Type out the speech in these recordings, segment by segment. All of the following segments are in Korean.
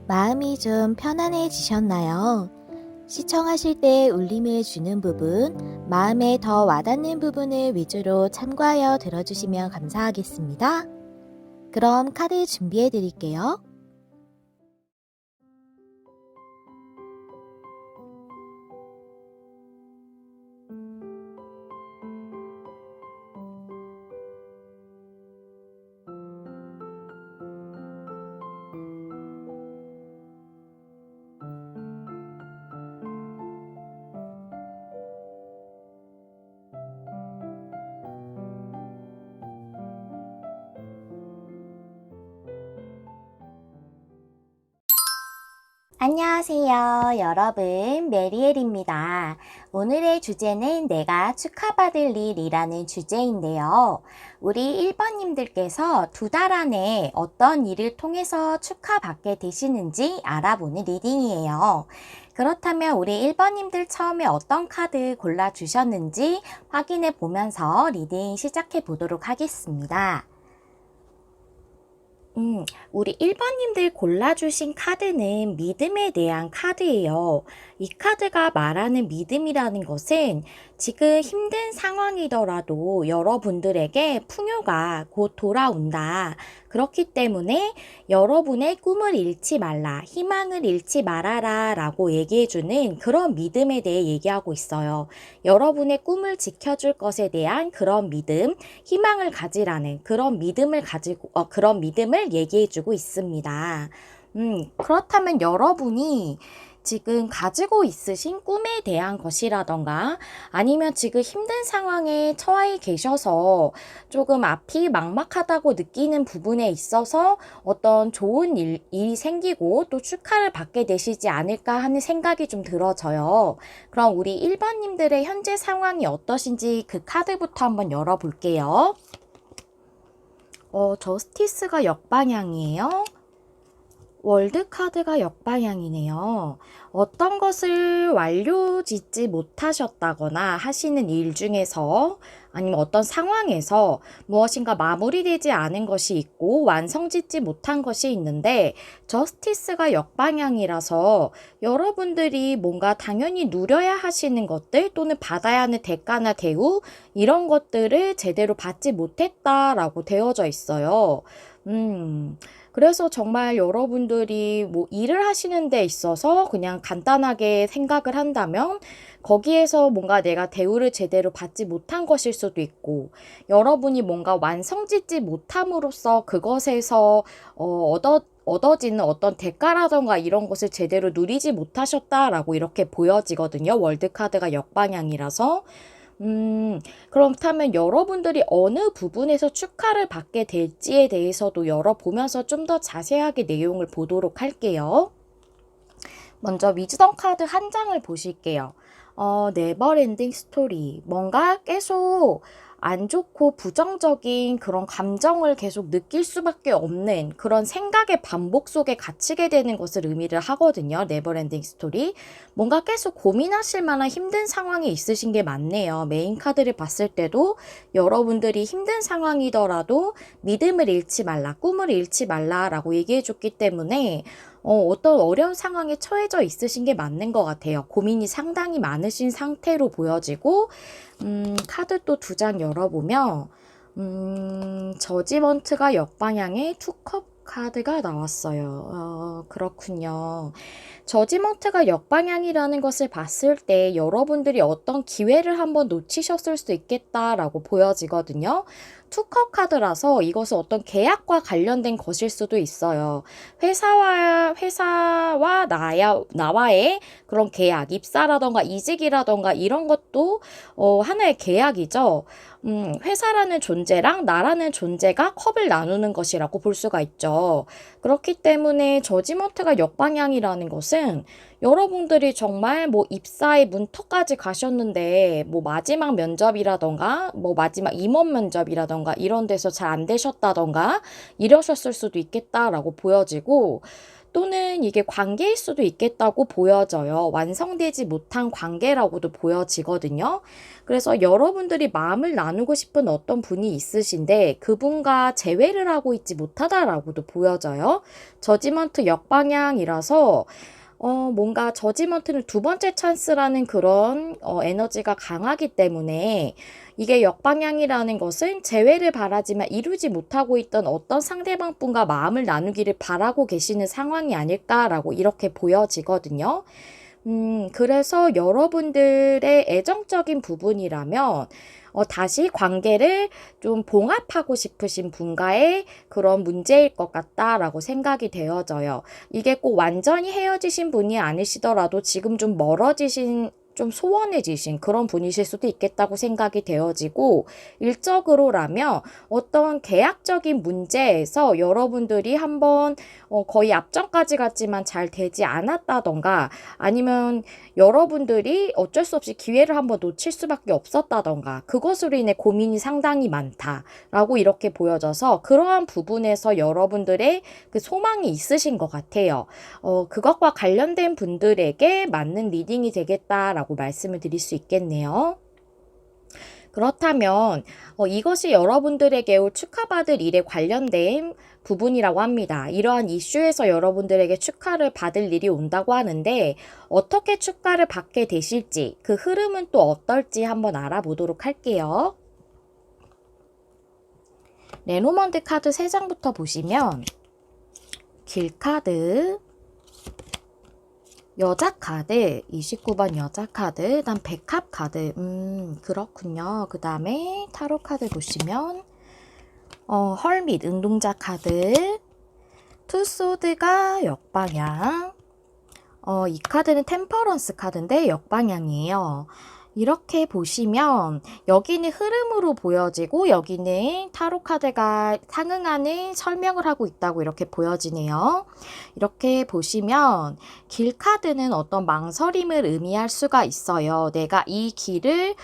마음이 좀 편안해지셨나요? 시청하실 때 울림을 주는 부분, 마음에 더 와닿는 부분을 위주로 참고하여 들어주시면 감사하겠습니다. 그럼 카드 준비해 드릴게요. 안녕하세요, 여러분. 메리엘입니다. 오늘의 주제는 내가 축하받을 일이라는 주제인데요. 우리 1번님들께서 2달 안에 어떤 일을 통해서 축하받게 되시는지 알아보는 리딩이에요. 그렇다면 우리 1번님들 처음에 어떤 카드 골라주셨는지 확인해 보면서 리딩 시작해 보도록 하겠습니다. 우리 1번님들 골라주신 카드는 믿음에 대한 카드예요. 이 카드가 말하는 믿음이라는 것은 지금 힘든 상황이더라도 여러분들에게 풍요가 곧 돌아온다. 그렇기 때문에 여러분의 꿈을 잃지 말라, 희망을 잃지 말아라 라고 얘기해주는 그런 믿음에 대해 얘기하고 있어요. 여러분의 꿈을 지켜줄 것에 대한 그런 믿음, 희망을 가지라는 그런 믿음을 그런 믿음을 얘기해주고 있습니다. 그렇다면 여러분이 지금 가지고 있으신 꿈에 대한 것이라던가 아니면 지금 힘든 상황에 처해 계셔서 조금 앞이 막막하다고 느끼는 부분에 있어서 어떤 좋은 일이 생기고 또 축하를 받게 되시지 않을까 하는 생각이 좀 들어져요. 그럼 우리 1번님들의 현재 상황이 어떠신지 그 카드부터 한번 열어볼게요. 저스티스가 역방향이에요. 월드 카드가 역방향이네요. 어떤 것을 완료 짓지 못하셨다거나 하시는 일 중에서 아니면 어떤 상황에서 무엇인가 마무리되지 않은 것이 있고 완성짓지 못한 것이 있는데 저스티스가 역방향이라서 여러분들이 뭔가 당연히 누려야 하시는 것들 또는 받아야 하는 대가나 대우 이런 것들을 제대로 받지 못했다라고 되어져 있어요. 그래서 정말 여러분들이 뭐 일을 하시는 데 있어서 그냥 간단하게 생각을 한다면 거기에서 뭔가 내가 대우를 제대로 받지 못한 것일 수도 있고 여러분이 뭔가 완성짓지 못함으로써 그것에서 얻어지는 어떤 대가라던가 이런 것을 제대로 누리지 못하셨다라고 이렇게 보여지거든요. 월드카드가 역방향이라서. 그렇다면 여러분들이 어느 부분에서 축하를 받게 될지에 대해서도 열어보면서 좀 더 자세하게 내용을 보도록 할게요. 먼저 위즈덤 카드 한 장을 보실게요. 네버엔딩 스토리. 뭔가 계속 안 좋고 부정적인 그런 감정을 계속 느낄 수밖에 없는 그런 생각의 반복 속에 갇히게 되는 것을 의미를 하거든요. 네버엔딩 스토리. 뭔가 계속 고민하실 만한 힘든 상황이 있으신 게 맞네요. 메인 카드를 봤을 때도 여러분들이 힘든 상황이더라도 믿음을 잃지 말라, 꿈을 잃지 말라라고 얘기해 줬기 때문에 어떤 어려운 상황에 처해져 있으신 게 맞는 것 같아요. 고민이 상당히 많으신 상태로 보여지고 카드 또 2장 열어보면 저지먼트가 역방향의 투컵 카드가 나왔어요. 그렇군요. 저지먼트가 역방향이라는 것을 봤을 때 여러분들이 어떤 기회를 한번 놓치셨을 수 있겠다라고 보여지거든요. 투컵 카드라서 이것은 어떤 계약과 관련된 것일 수도 있어요. 회사와 나와의 그런 계약, 입사라던가 이직이라던가 이런 것도 하나의 계약이죠. 회사라는 존재랑 나라는 존재가 컵을 나누는 것이라고 볼 수가 있죠. 그렇기 때문에 저지먼트가 역방향이라는 것은 여러분들이 정말 뭐 입사의 문턱까지 가셨는데 뭐 마지막 면접이라던가 뭐 마지막 임원 면접이라던가 이런 데서 잘 안 되셨다던가 이러셨을 수도 있겠다라고 보여지고 또는 이게 관계일 수도 있겠다고 보여져요. 완성되지 못한 관계라고도 보여지거든요. 그래서 여러분들이 마음을 나누고 싶은 어떤 분이 있으신데 그분과 재회를 하고 있지 못하다라고도 보여져요. 저지먼트 역방향이라서 뭔가 저지먼트는 두 번째 찬스라는 그런 에너지가 강하기 때문에 이게 역방향이라는 것은 재회를 바라지만 이루지 못하고 있던 어떤 상대방 분과 마음을 나누기를 바라고 계시는 상황이 아닐까라고 이렇게 보여지거든요. 그래서 여러분들의 애정적인 부분이라면 다시 관계를 좀 봉합하고 싶으신 분과의 그런 문제일 것 같다라고 생각이 되어져요. 이게 꼭 완전히 헤어지신 분이 아니시더라도 지금 좀 멀어지신 좀 소원해지신 그런 분이실 수도 있겠다고 생각이 되어지고 일적으로라면 어떤 계약적인 문제에서 여러분들이 한번 거의 앞전까지 갔지만 잘 되지 않았다던가 아니면 여러분들이 어쩔 수 없이 기회를 한번 놓칠 수밖에 없었다던가 그것으로 인해 고민이 상당히 많다라고 이렇게 보여져서 그러한 부분에서 여러분들의 그 소망이 있으신 것 같아요. 그것과 관련된 분들에게 맞는 리딩이 되겠다라고 말씀을 드릴 수 있겠네요. 그렇다면 이것이 여러분들에게 올 축하받을 일에 관련된 부분이라고 합니다. 이러한 이슈에서 여러분들에게 축하를 받을 일이 온다고 하는데 어떻게 축하를 받게 되실지 그 흐름은 또 어떨지 한번 알아보도록 할게요. 레노먼드 카드 3장부터 보시면 길 카드, 여자 카드, 29번 여자 카드, 그다음 백합 카드. 그렇군요. 그 다음에 타로 카드 보시면 헐밋, 은동자 카드, 투소드가 역방향. 이 카드는 템퍼런스 카드인데 역방향이에요. 이렇게 보시면 여기는 흐름으로 보여지고 여기는 타로 카드가 상응하는 설명을 하고 있다고 이렇게 보여지네요. 이렇게 보시면 길 카드는 어떤 망설임을 의미할 수가 있어요. 내가 이 길을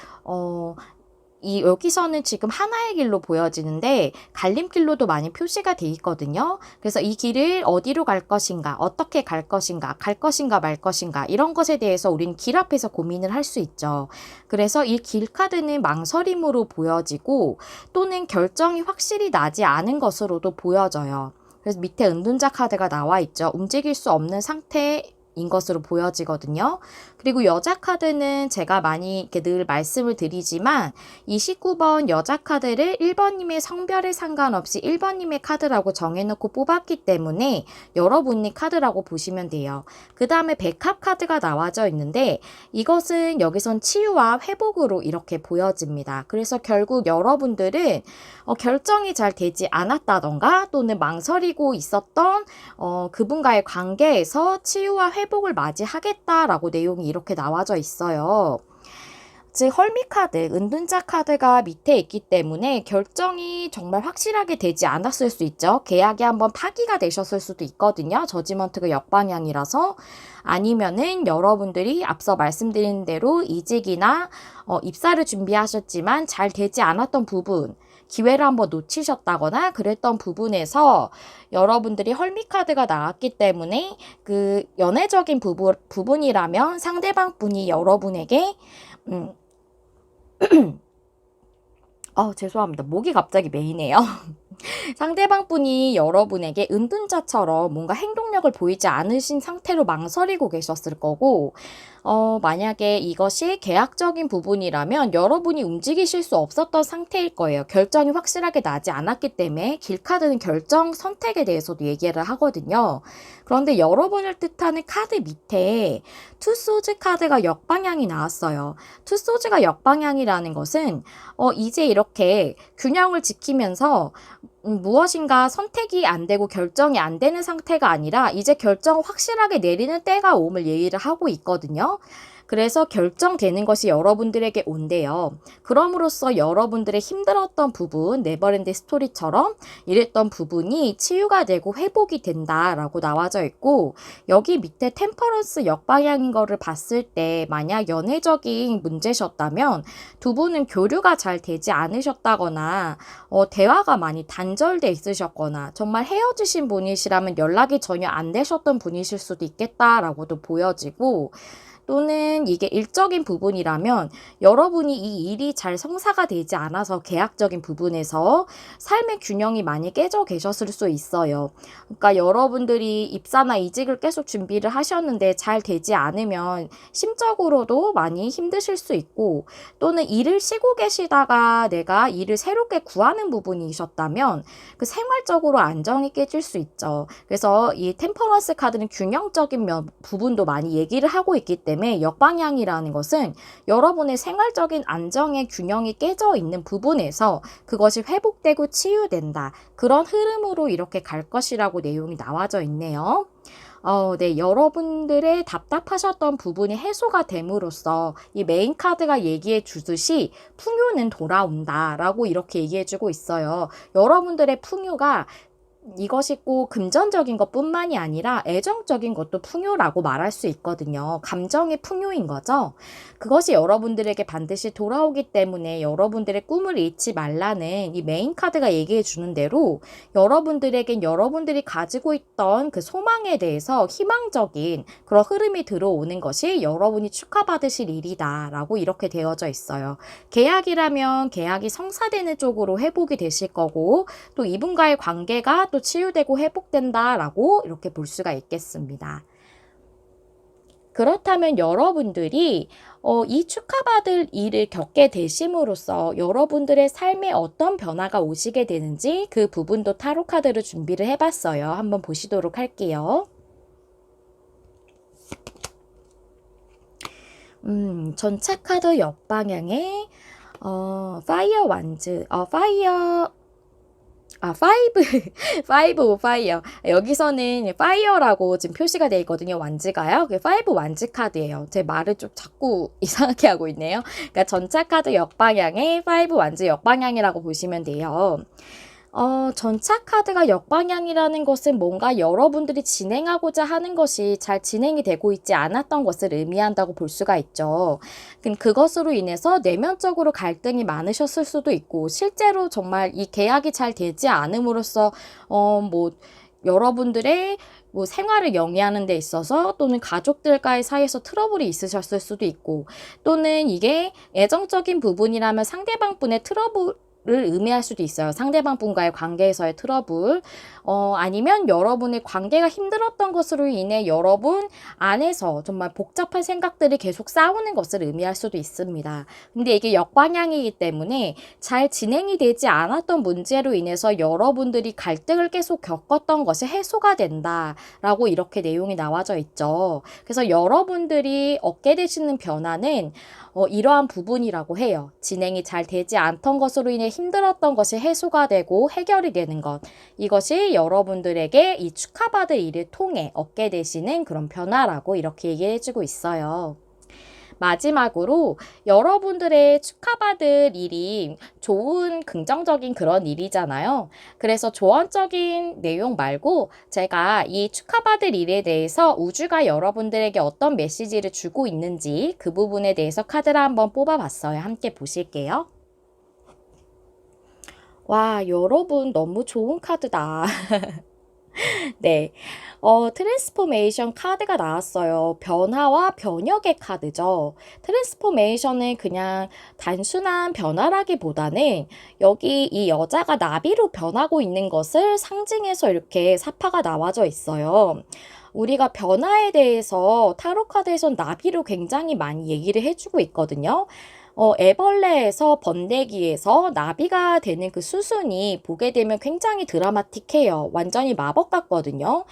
여기서는 지금 하나의 길로 보여지는데 갈림길로도 많이 표시가 돼 있거든요. 그래서 이 길을 어디로 갈 것인가, 어떻게 갈 것인가, 갈 것인가 말 것인가 이런 것에 대해서 우린 길 앞에서 고민을 할 수 있죠. 그래서 이 길 카드는 망설임으로 보여지고 또는 결정이 확실히 나지 않은 것으로도 보여져요. 그래서 밑에 은둔자 카드가 나와 있죠. 움직일 수 없는 상태 인 것으로 보여지거든요. 그리고 여자 카드는 제가 많이 이렇게 늘 말씀을 드리지만 29번 여자 카드를 1번님의 성별에 상관없이 1번님의 카드라고 정해놓고 뽑았기 때문에 여러분의 카드라고 보시면 돼요. 그 다음에 백합 카드가 나와져 있는데 이것은 여기선 치유와 회복으로 이렇게 보여집니다. 그래서 결국 여러분들은 결정이 잘 되지 않았다던가 또는 망설이고 있었던 그분과의 관계에서 치유와 회복을 맞이하겠다라고 내용이 이렇게 나와져 있어요. 즉 헐미 카드, 은둔자 카드가 밑에 있기 때문에 결정이 정말 확실하게 되지 않았을 수 있죠. 계약이 한번 파기가 되셨을 수도 있거든요. 저지먼트가 역방향이라서 아니면은 여러분들이 앞서 말씀드린 대로 이직이나 입사를 준비하셨지만 잘 되지 않았던 부분 기회를 한번 놓치셨다거나 그랬던 부분에서 여러분들이 헐미 카드가 나왔기 때문에 그 연애적인 부분이라면 상대방 분이 여러분에게 죄송합니다. 목이 갑자기 메이네요. 상대방 분이 여러분에게 은둔자처럼 뭔가 행동력을 보이지 않으신 상태로 망설이고 계셨을 거고 만약에 이것이 계약적인 부분이라면 여러분이 움직이실 수 없었던 상태일 거예요. 결정이 확실하게 나지 않았기 때문에 길카드는 결정 선택에 대해서도 얘기를 하거든요. 그런데 여러분을 뜻하는 카드 밑에 투소즈 카드가 역방향이 나왔어요. 투소즈가 역방향이라는 것은 이제 이렇게 균형을 지키면서 무엇인가 선택이 안 되고 결정이 안 되는 상태가 아니라 이제 결정을 확실하게 내리는 때가 오음을 얘기를 하고 있거든요. 그래서 결정되는 것이 여러분들에게 온대요. 그럼으로써 여러분들의 힘들었던 부분, 네버랜드 스토리처럼 이랬던 부분이 치유가 되고 회복이 된다라고 나와져 있고, 여기 밑에 템퍼런스 역방향인 거를 봤을 때 만약 연애적인 문제셨다면 두 분은 교류가 잘 되지 않으셨다거나 대화가 많이 단절돼 있으셨거나 정말 헤어지신 분이시라면 연락이 전혀 안 되셨던 분이실 수도 있겠다라고도 보여지고, 또는 이게 일적인 부분이라면 여러분이 이 일이 잘 성사가 되지 않아서 계약적인 부분에서 삶의 균형이 많이 깨져 계셨을 수 있어요. 그러니까 여러분들이 입사나 이직을 계속 준비를 하셨는데 잘 되지 않으면 심적으로도 많이 힘드실 수 있고, 또는 일을 쉬고 계시다가 내가 일을 새롭게 구하는 부분이셨다면 그 생활적으로 안정이 깨질 수 있죠. 그래서 이 템퍼런스 카드는 균형적인 부분도 많이 얘기를 하고 있기 때문에 역방향이라는 것은 여러분의 생활적인 안정의 균형이 깨져 있는 부분에서 그것이 회복되고 치유된다. 그런 흐름으로 이렇게 갈 것이라고 내용이 나와져 있네요. 네, 여러분들의 답답하셨던 부분이 해소가 됨으로써 이 메인 카드가 얘기해 주듯이 풍요는 돌아온다 라고 이렇게 얘기해 주고 있어요. 여러분들의 풍요가 이것이 꼭 금전적인 것뿐만이 아니라 애정적인 것도 풍요라고 말할 수 있거든요. 감정의 풍요인 거죠. 그것이 여러분들에게 반드시 돌아오기 때문에 여러분들의 꿈을 잃지 말라는 이 메인 카드가 얘기해 주는 대로 여러분들에겐 여러분들이 가지고 있던 그 소망에 대해서 희망적인 그런 흐름이 들어오는 것이 여러분이 축하받으실 일이다 라고 이렇게 되어져 있어요. 계약이라면 계약이 성사되는 쪽으로 회복이 되실 거고, 또 이분과의 관계가 또 치유되고 회복된다라고 이렇게 볼 수가 있겠습니다. 그렇다면 여러분들이 이 축하받을 일을 겪게 되심으로써 여러분들의 삶에 어떤 변화가 오시게 되는지 그 부분도 타로 카드로 준비를 해봤어요. 한번 보시도록 할게요. 전차 카드 옆방향에 파이어 완즈, 파이브, 파이브 오 파이어. 여기서는 파이어라고 지금 표시가 되어 있거든요. 완즈가요. 그 파이브 완즈 카드예요. 제 말을 좀 자꾸 이상하게 하고 있네요. 그러니까 전차 카드 역방향에 파이브 완즈 역방향이라고 보시면 돼요. 전차 카드가 역방향이라는 것은 뭔가 여러분들이 진행하고자 하는 것이 잘 진행이 되고 있지 않았던 것을 의미한다고 볼 수가 있죠. 그것으로 인해서 내면적으로 갈등이 많으셨을 수도 있고, 실제로 정말 이 계약이 잘 되지 않음으로써 여러분들의 생활을 영위하는 데 있어서 또는 가족들과의 사이에서 트러블이 있으셨을 수도 있고, 또는 이게 애정적인 부분이라면 상대방 분의 트러블 를 의미할 수도 있어요. 상대방 분과의 관계에서의 트러블, 아니면 여러분의 관계가 힘들었던 것으로 인해 여러분 안에서 정말 복잡한 생각들이 계속 싸우는 것을 의미할 수도 있습니다. 근데 이게 역방향이기 때문에 잘 진행이 되지 않았던 문제로 인해서 여러분들이 갈등을 계속 겪었던 것이 해소가 된다라고 이렇게 내용이 나와져 있죠. 그래서 여러분들이 얻게 되시는 변화는 이러한 부분이라고 해요. 진행이 잘 되지 않던 것으로 인해 힘들었던 것이 해소가 되고 해결이 되는 것. 이것이 여러분들에게 이 축하받을 일을 통해 얻게 되시는 그런 변화라고 이렇게 얘기해주고 있어요. 마지막으로 여러분들의 축하받을 일이 좋은 긍정적인 그런 일이잖아요. 그래서 조언적인 내용 말고 제가 이 축하받을 일에 대해서 우주가 여러분들에게 어떤 메시지를 주고 있는지 그 부분에 대해서 카드를 한번 뽑아봤어요. 함께 보실게요. 와, 여러분 너무 좋은 카드다. 네. 트랜스포메이션 카드가 나왔어요. 변화와 변혁의 카드죠. 트랜스포메이션은 그냥 단순한 변화라기보다는 여기 이 여자가 나비로 변하고 있는 것을 상징해서 이렇게 사파가 나와져 있어요. 우리가 변화에 대해서 타로 카드에선 나비로 굉장히 많이 얘기를 해주고 있거든요. 애벌레에서 번데기에서 나비가 되는 그 수순이 보게 되면 굉장히 드라마틱해요. 완전히 마법 같거든요.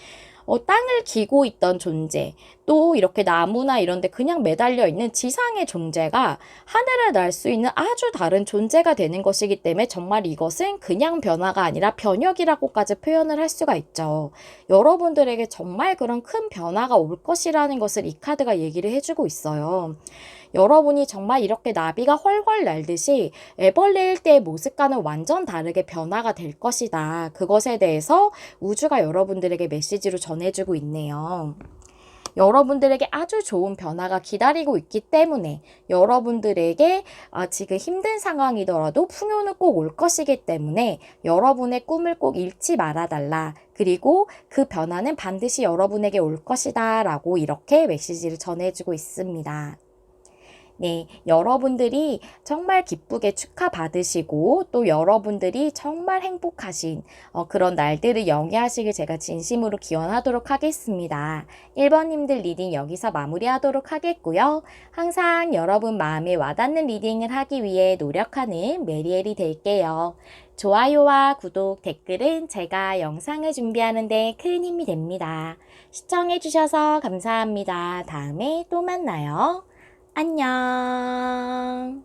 땅을 기고 있던 존재, 또 이렇게 나무나 이런 데 그냥 매달려 있는 지상의 존재가 하늘을 날 수 있는 아주 다른 존재가 되는 것이기 때문에 정말 이것은 그냥 변화가 아니라 변혁이라고까지 표현을 할 수가 있죠. 여러분들에게 정말 그런 큰 변화가 올 것이라는 것을 이 카드가 얘기를 해주고 있어요. 여러분이 정말 이렇게 나비가 훨훨 날듯이 애벌레일 때의 모습과는 완전 다르게 변화가 될 것이다. 그것에 대해서 우주가 여러분들에게 메시지로 전해주고 있네요. 여러분들에게 아주 좋은 변화가 기다리고 있기 때문에 여러분들에게 지금 힘든 상황이더라도 풍요는 꼭 올 것이기 때문에 여러분의 꿈을 꼭 잃지 말아달라. 그리고 그 변화는 반드시 여러분에게 올 것이다 라고 이렇게 메시지를 전해주고 있습니다. 네, 여러분들이 정말 기쁘게 축하받으시고 또 여러분들이 정말 행복하신 그런 날들을 영위하시길 제가 진심으로 기원하도록 하겠습니다. 1번님들 리딩 여기서 마무리하도록 하겠고요. 항상 여러분 마음에 와닿는 리딩을 하기 위해 노력하는 메리엘이 될게요. 좋아요와 구독, 댓글은 제가 영상을 준비하는 데 큰 힘이 됩니다. 시청해주셔서 감사합니다. 다음에 또 만나요. 안녕.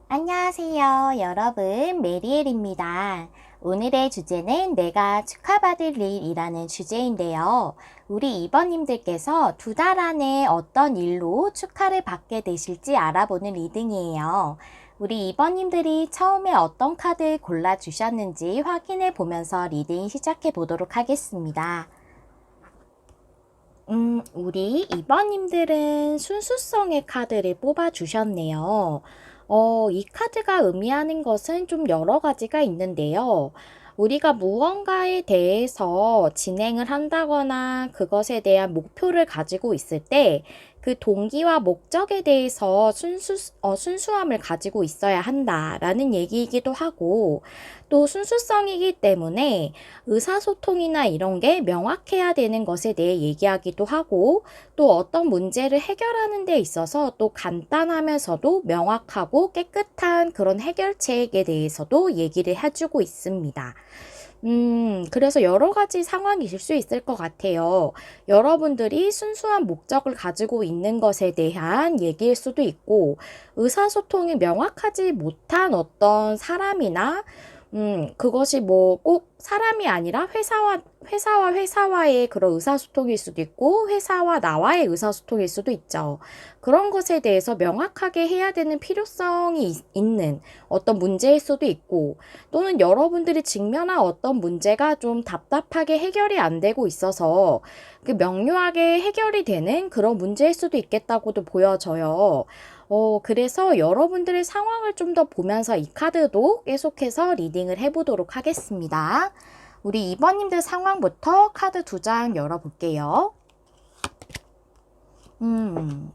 안녕하세요, 여러분. 메리엘입니다. 오늘의 주제는 내가 축하받을 일이라는 주제인데요. 우리 2번님들께서 2달 안에 어떤 일로 축하를 받게 되실지 알아보는 리딩이에요. 우리 2번님들이 처음에 어떤 카드 골라주셨는지 확인해 보면서 리딩 시작해 보도록 하겠습니다. 우리 2번님들은 순수성의 카드를 뽑아주셨네요. 이 카드가 의미하는 것은 좀 여러 가지가 있는데요. 우리가 무언가에 대해서 진행을 한다거나 그것에 대한 목표를 가지고 있을 때 그 동기와 목적에 대해서 순수함을 가지고 있어야 한다라는 얘기이기도 하고 또 순수성이기 때문에 의사소통이나 이런 게 명확해야 되는 것에 대해 얘기하기도 하고 또 어떤 문제를 해결하는 데 있어서 또 간단하면서도 명확하고 깨끗한 그런 해결책에 대해서도 얘기를 해주고 있습니다. 그래서 여러 가지 상황이실 수 있을 것 같아요. 여러분들이 순수한 목적을 가지고 있는 것에 대한 얘기일 수도 있고, 의사소통이 명확하지 못한 어떤 사람이나, 그것이 뭐 꼭 사람이 아니라 회사와 회사와의 그런 의사소통일 수도 있고, 회사와 나와의 의사소통일 수도 있죠. 그런 것에 대해서 명확하게 해야 되는 필요성이 있는 어떤 문제일 수도 있고, 또는 여러분들이 직면한 어떤 문제가 좀 답답하게 해결이 안 되고 있어서 그 명료하게 해결이 되는 그런 문제일 수도 있겠다고도 보여져요. 그래서 여러분들의 상황을 좀 더 보면서 이 카드도 계속해서 리딩을 해보도록 하겠습니다. 우리 2번님들 상황부터 카드 2장 열어볼게요.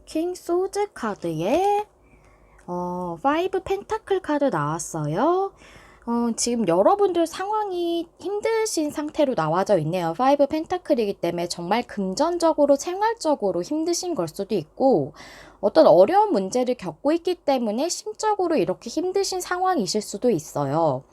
킹 소드 카드에 5 펜타클 카드 나왔어요. 지금 여러분들 상황이 힘드신 상태로 나와져 있네요. 5 펜타클이기 때문에 정말 금전적으로 생활적으로 힘드신 걸 수도 있고 어떤 어려운 문제를 겪고 있기 때문에 심적으로 이렇게 힘드신 상황이실 수도 있어요.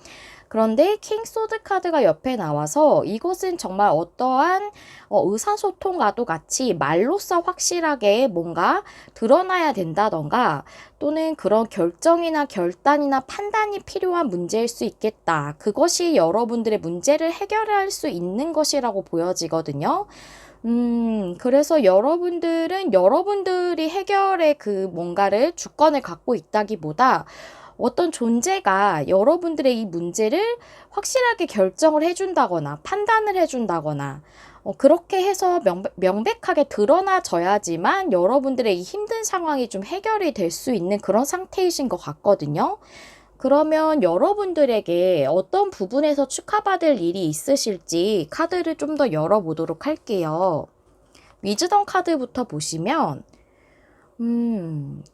그런데 킹 소드 카드가 옆에 나와서 이것은 정말 어떠한 의사소통과도 같이 말로써 확실하게 뭔가 드러나야 된다던가 또는 그런 결정이나 결단이나 판단이 필요한 문제일 수 있겠다. 그것이 여러분들의 문제를 해결할 수 있는 것이라고 보여지거든요. 그래서 여러분들은 여러분들이 해결의 그 뭔가를 주권을 갖고 있다기보다 어떤 존재가 여러분들의 이 문제를 확실하게 결정을 해준다거나 판단을 해준다거나 그렇게 해서 명백하게 드러나져야지만 여러분들의 이 힘든 상황이 좀 해결이 될 수 있는 그런 상태이신 것 같거든요. 그러면 여러분들에게 어떤 부분에서 축하받을 일이 있으실지 카드를 좀 더 열어보도록 할게요. 위즈덤 카드부터 보시면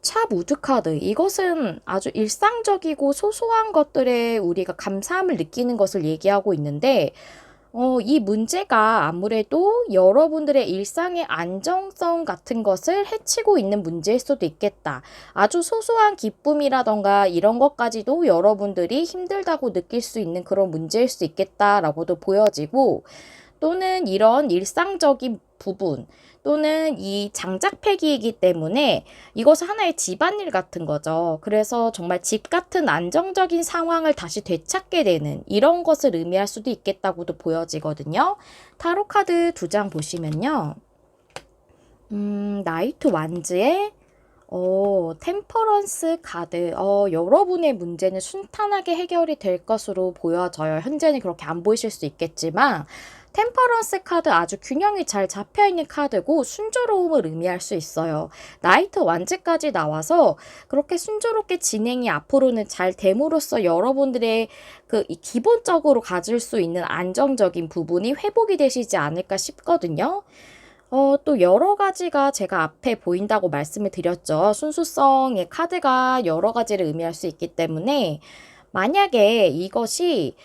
차 무드 카드. 이것은 아주 일상적이고 소소한 것들에 우리가 감사함을 느끼는 것을 얘기하고 있는데 이 문제가 아무래도 여러분들의 일상의 안정성 같은 것을 해치고 있는 문제일 수도 있겠다. 아주 소소한 기쁨이라던가 이런 것까지도 여러분들이 힘들다고 느낄 수 있는 그런 문제일 수 있겠다라고도 보여지고 또는 이런 일상적인 부분 또는 이 장작패기이기 때문에 이것은 하나의 집안일 같은 거죠. 그래서 정말 집 같은 안정적인 상황을 다시 되찾게 되는 이런 것을 의미할 수도 있겠다고도 보여지거든요. 타로 카드 2장 보시면요. 나이트 완즈의 템퍼런스 카드. 여러분의 문제는 순탄하게 해결이 될 것으로 보여져요. 현재는 그렇게 안 보이실 수 있겠지만, 템퍼런스 카드 아주 균형이 잘 잡혀있는 카드고 순조로움을 의미할 수 있어요. 나이트 완즈까지 나와서 그렇게 순조롭게 진행이 앞으로는 잘 됨으로써 여러분들의 기본적으로 가질 수 있는 안정적인 부분이 회복이 되시지 않을까 싶거든요. 또 여러 가지가 제가 앞에 보인다고 말씀을 드렸죠. 순수성의 카드가 여러 가지를 의미할 수 있기 때문에 만약에 이것이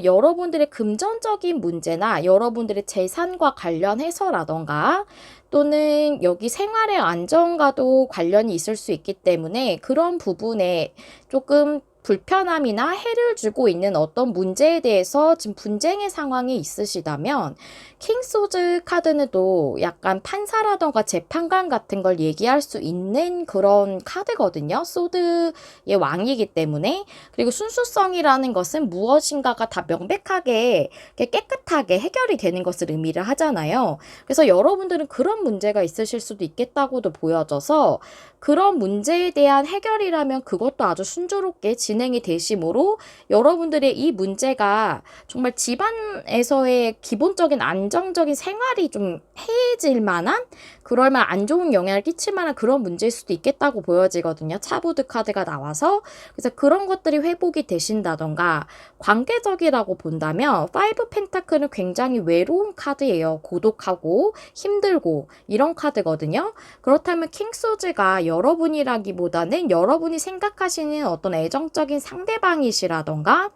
여러분들의 금전적인 문제나 여러분들의 재산과 관련해서라던가 또는 여기 생활의 안정과도 관련이 있을 수 있기 때문에 그런 부분에 조금 불편함이나 해를 주고 있는 어떤 문제에 대해서 지금 분쟁의 상황이 있으시다면 킹소드 카드는 또 약간 판사라던가 재판관 같은 걸 얘기할 수 있는 그런 카드거든요. 소드의 왕이기 때문에. 그리고 순수성이라는 것은 무엇인가가 다 명백하게 깨끗하게 해결이 되는 것을 의미를 하잖아요. 그래서 여러분들은 그런 문제가 있으실 수도 있겠다고도 보여져서 그런 문제에 대한 해결이라면 그것도 아주 순조롭게 진행이 되심으로 여러분들의 이 문제가 정말 집안에서의 기본적인 안정적인 생활이 좀 해해질 만한 그럴만 안 좋은 영향을 끼칠 만한 그런 문제일 수도 있겠다고 보여지거든요. 차보드 카드가 나와서. 그래서 그런 것들이 회복이 되신다던가 관계적이라고 본다면 5 펜타클은 굉장히 외로운 카드예요. 고독하고 힘들고 이런 카드거든요. 그렇다면 킹소즈가 여러분이라기보다는 여러분이 생각하시는 어떤 애정적인 상대방이시라던가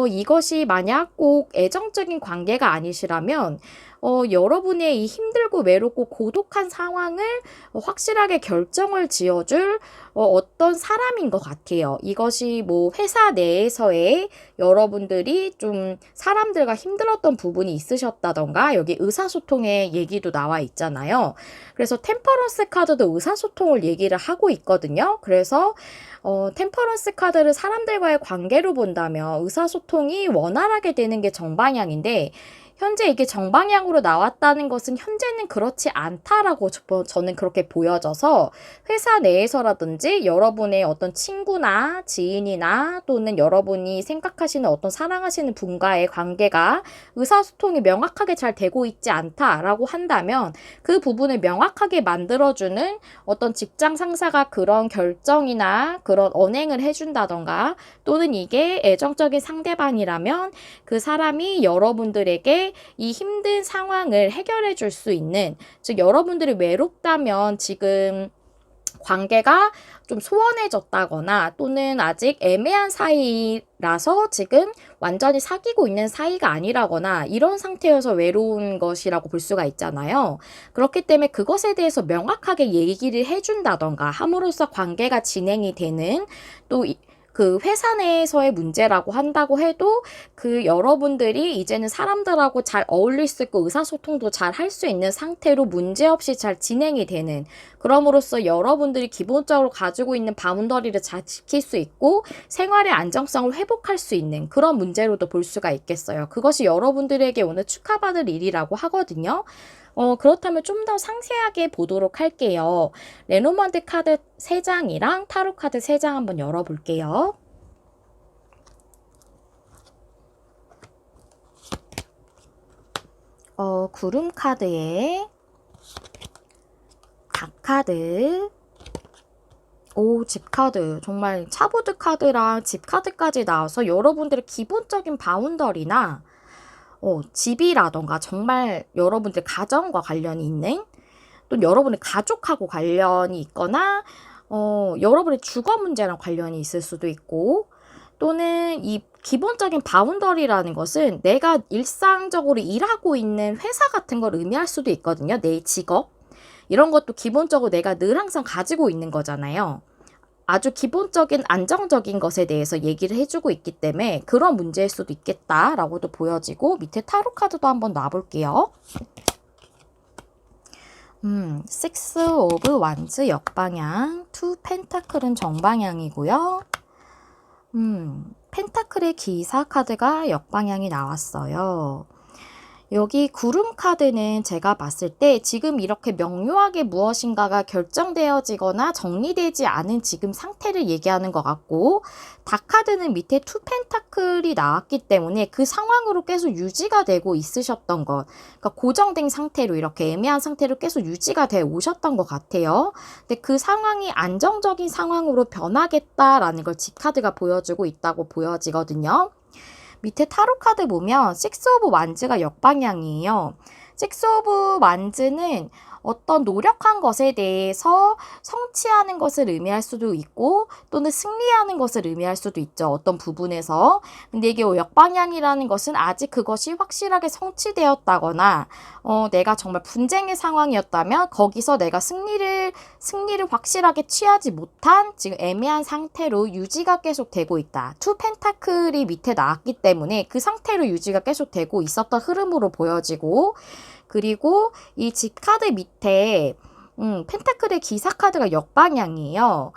이것이 만약 꼭 애정적인 관계가 아니시라면 여러분의 이 힘들고 외롭고 고독한 상황을 확실하게 결정을 지어줄 어떤 사람인 것 같아요. 이것이 뭐 회사 내에서의 여러분들이 좀 사람들과 힘들었던 부분이 있으셨다던가 여기 의사소통의 얘기도 나와 있잖아요. 그래서 템퍼런스 카드도 의사소통을 얘기를 하고 있거든요. 그래서 템퍼런스 카드를 사람들과의 관계로 본다면 의사소통이 원활하게 되는 게 정방향인데 현재 이게 정방향으로 나왔다는 것은 현재는 그렇지 않다라고 저는 그렇게 보여져서 회사 내에서라든지 여러분의 어떤 친구나 지인이나 또는 여러분이 생각하시는 어떤 사랑하시는 분과의 관계가 의사소통이 명확하게 잘 되고 있지 않다라고 한다면 그 부분을 명확하게 만들어주는 어떤 직장 상사가 그런 결정이나 그런 언행을 해준다던가 또는 이게 애정적인 상대방이라면 그 사람이 여러분들에게 이 힘든 상황을 해결해 줄 수 있는, 즉 여러분들이 외롭다면 지금 관계가 좀 소원해졌다거나 또는 아직 애매한 사이라서 지금 완전히 사귀고 있는 사이가 아니라거나 이런 상태여서 외로운 것이라고 볼 수가 있잖아요. 그렇기 때문에 그것에 대해서 명확하게 얘기를 해준다던가 함으로써 관계가 진행이 되는 또 그 회사 내에서의 문제라고 한다고 해도 그 여러분들이 이제는 사람들하고 잘 어울릴 수 있고 의사소통도 잘 할 수 있는 상태로 문제없이 잘 진행이 되는, 그럼으로써 여러분들이 기본적으로 가지고 있는 바운더리를 잘 지킬 수 있고 생활의 안정성을 회복할 수 있는 그런 문제로도 볼 수가 있겠어요. 그것이 여러분들에게 오늘 축하받을 일이라고 하거든요. 그렇다면 좀 더 상세하게 보도록 할게요. 레노먼드 카드 3장이랑 타로 카드 3장 한번 열어볼게요. 구름 카드에 각 카드, 집 카드, 정말 차보드 카드랑 집 카드까지 나와서 여러분들의 기본적인 바운더리나 집이라던가 정말 여러분들 가정과 관련이 있는 또 여러분의 가족하고 관련이 있거나 여러분의 주거 문제랑 관련이 있을 수도 있고 또는 이 기본적인 바운더리라는 것은 내가 일상적으로 일하고 있는 회사 같은 걸 의미할 수도 있거든요. 내 직업. 이런 것도 기본적으로 내가 늘 항상 가지고 있는 거잖아요. 아주 기본적인 안정적인 것에 대해서 얘기를 해주고 있기 때문에 그런 문제일 수도 있겠다라고도 보여지고, 밑에 타로 카드도 한번 놔볼게요. 식스 오브 완즈 역방향, 투 펜타클은 정방향이고요. 펜타클의 기사 카드가 역방향이 나왔어요. 여기 구름 카드는 제가 봤을 때 지금 이렇게 명료하게 무엇인가가 결정되어지거나 정리되지 않은 지금 상태를 얘기하는 것 같고, 닭 카드는 밑에 투 펜타클이 나왔기 때문에 그 상황으로 계속 유지가 되고 있으셨던 것, 그러니까 고정된 상태로 이렇게 애매한 상태로 계속 유지가 돼 오셨던 것 같아요. 근데 그 상황이 안정적인 상황으로 변하겠다라는 걸 지 카드가 보여주고 있다고 보여지거든요. 밑에 타로 카드 보면 식스 오브 완즈가 역방향이에요. 식스 오브 완즈는 어떤 노력한 것에 대해서 성취하는 것을 의미할 수도 있고, 또는 승리하는 것을 의미할 수도 있죠. 어떤 부분에서. 근데 이게 역방향이라는 것은 아직 그것이 확실하게 성취되었다거나, 내가 정말 분쟁의 상황이었다면 거기서 내가 승리를 확실하게 취하지 못한 지금 애매한 상태로 유지가 계속 되고 있다. 투 펜타클이 밑에 나왔기 때문에 그 상태로 유지가 계속 되고 있었던 흐름으로 보여지고, 그리고 이 지 카드 밑에 펜타클의 기사 카드가 역방향이에요.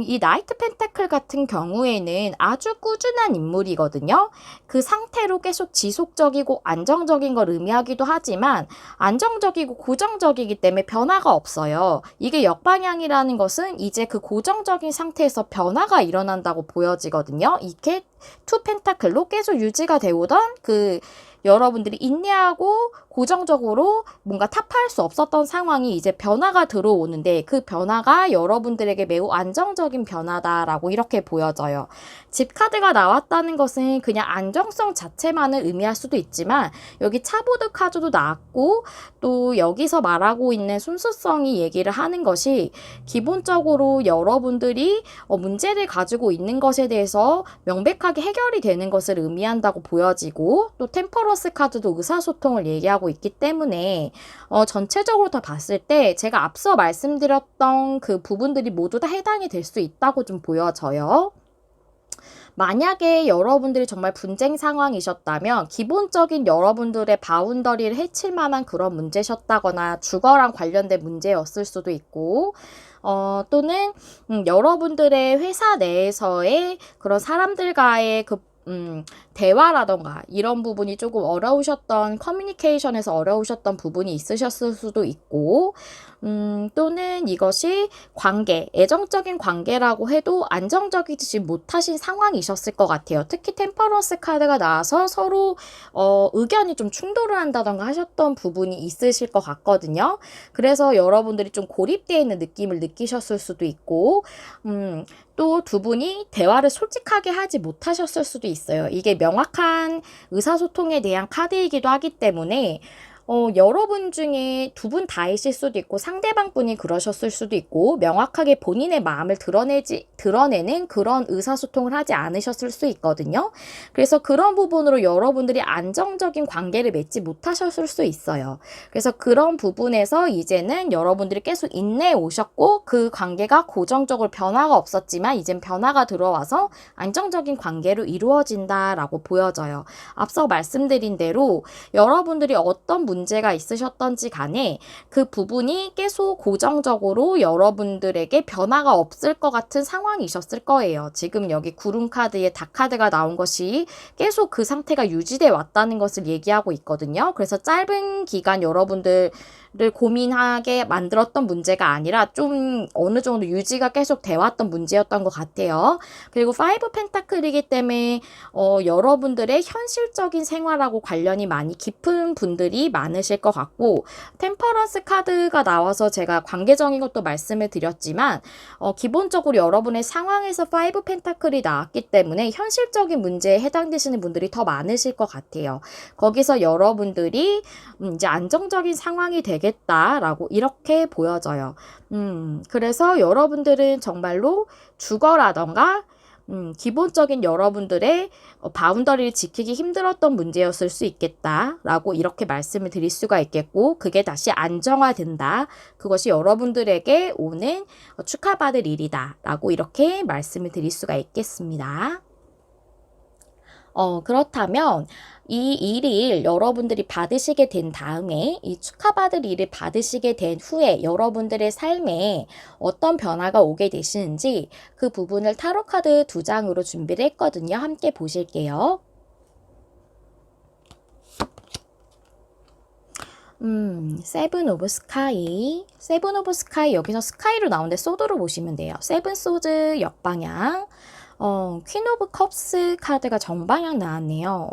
이 나이트 펜타클 같은 경우에는 아주 꾸준한 인물이거든요. 그 상태로 계속 지속적이고 안정적인 걸 의미하기도 하지만 안정적이고 고정적이기 때문에 변화가 없어요. 이게 역방향이라는 것은 이제 그 고정적인 상태에서 변화가 일어난다고 보여지거든요. 이게 투 펜타클로 계속 유지가 되오던 그 여러분들이 인내하고 고정적으로 뭔가 타파할 수 없었던 상황이 이제 변화가 들어오는데, 그 변화가 여러분들에게 매우 안정적인 변화다라고 이렇게 보여져요. 집 카드가 나왔다는 것은 그냥 안정성 자체만을 의미할 수도 있지만, 여기 차보드 카드도 나왔고, 또 여기서 말하고 있는 순수성이 얘기를 하는 것이 기본적으로 여러분들이 문제를 가지고 있는 것에 대해서 명백하게 해결이 되는 것을 의미한다고 보여지고, 또 템퍼런스 카드도 의사소통을 얘기하고 있기 때문에 전체적으로 다 봤을 때 제가 앞서 말씀드렸던 그 부분들이 모두 다 해당이 될 수 있다고 좀 보여져요. 만약에 여러분들이 정말 분쟁 상황이셨다면 기본적인 여러분들의 바운더리를 해칠 만한 그런 문제셨다거나 주거랑 관련된 문제였을 수도 있고, 또는 여러분들의 회사 내에서의 그런 사람들과의 그 대화라던가 이런 부분이 조금 어려우셨던, 커뮤니케이션에서 어려우셨던 부분이 있으셨을 수도 있고, 또는 이것이 관계, 애정적인 관계라고 해도 안정적이지 못하신 상황이셨을 것 같아요. 특히 템퍼런스 카드가 나와서 서로 의견이 좀 충돌을 한다던가 하셨던 부분이 있으실 것 같거든요. 그래서 여러분들이 좀 고립되어 있는 느낌을 느끼셨을 수도 있고, 또 두 분이 대화를 솔직하게 하지 못하셨을 수도 있어요. 이게 명확한 의사소통에 대한 카드이기도 하기 때문에 여러분 중에 두 분 다이실 수도 있고 상대방 분이 그러셨을 수도 있고, 명확하게 본인의 마음을 드러내는 그런 의사소통을 하지 않으셨을 수 있거든요. 그래서 그런 부분으로 여러분들이 안정적인 관계를 맺지 못하셨을 수 있어요. 그래서 그런 부분에서 이제는 여러분들이 계속 인내해 오셨고, 그 관계가 고정적으로 변화가 없었지만 이젠 변화가 들어와서 안정적인 관계로 이루어진다라고 보여져요. 앞서 말씀드린 대로 여러분들이 어떤 문제가 있으셨던지 간에 그 부분이 계속 고정적으로 여러분들에게 변화가 없을 것 같은 상황이셨을 거예요. 지금 여기 구름 카드에 닭 카드가 나온 것이 계속 그 상태가 유지돼 왔다는 것을 얘기하고 있거든요. 그래서 짧은 기간 여러분들을 고민하게 만들었던 문제가 아니라 좀 어느 정도 유지가 계속 돼 왔던 문제였던 것 같아요. 그리고 파이브 펜타클이기 때문에 여러분들의 현실적인 생활하고 관련이 많이 깊은 분들이 많으실 것 같고, 템퍼런스 카드가 나와서 제가 관계적인 것도 말씀을 드렸지만 기본적으로 여러분의 상황에서 파이브 펜타클이 나왔기 때문에 현실적인 문제에 해당되시는 분들이 더 많으실 것 같아요. 거기서 여러분들이 이제 안정적인 상황이 되겠다라고 이렇게 보여져요. 그래서 여러분들은 정말로 주거라던가 기본적인 여러분들의 바운더리를 지키기 힘들었던 문제였을 수 있겠다라고 이렇게 말씀을 드릴 수가 있겠고, 그게 다시 안정화된다. 그것이 여러분들에게 오는 축하받을 일이다라고 이렇게 말씀을 드릴 수가 있겠습니다. 그렇다면 이 일을 여러분들이 받으시게 된 다음에, 이 축하받을 일을 받으시게 된 후에 여러분들의 삶에 어떤 변화가 오게 되시는지 그 부분을 타로카드 2장으로 준비를 했거든요. 함께 보실게요. 세븐 오브 스카이. 세븐 오브 스카이, 여기서 스카이로 나오는데 소드로 보시면 돼요. 세븐 소드 역방향. 퀸 오브 컵스 카드가 정방향 나왔네요.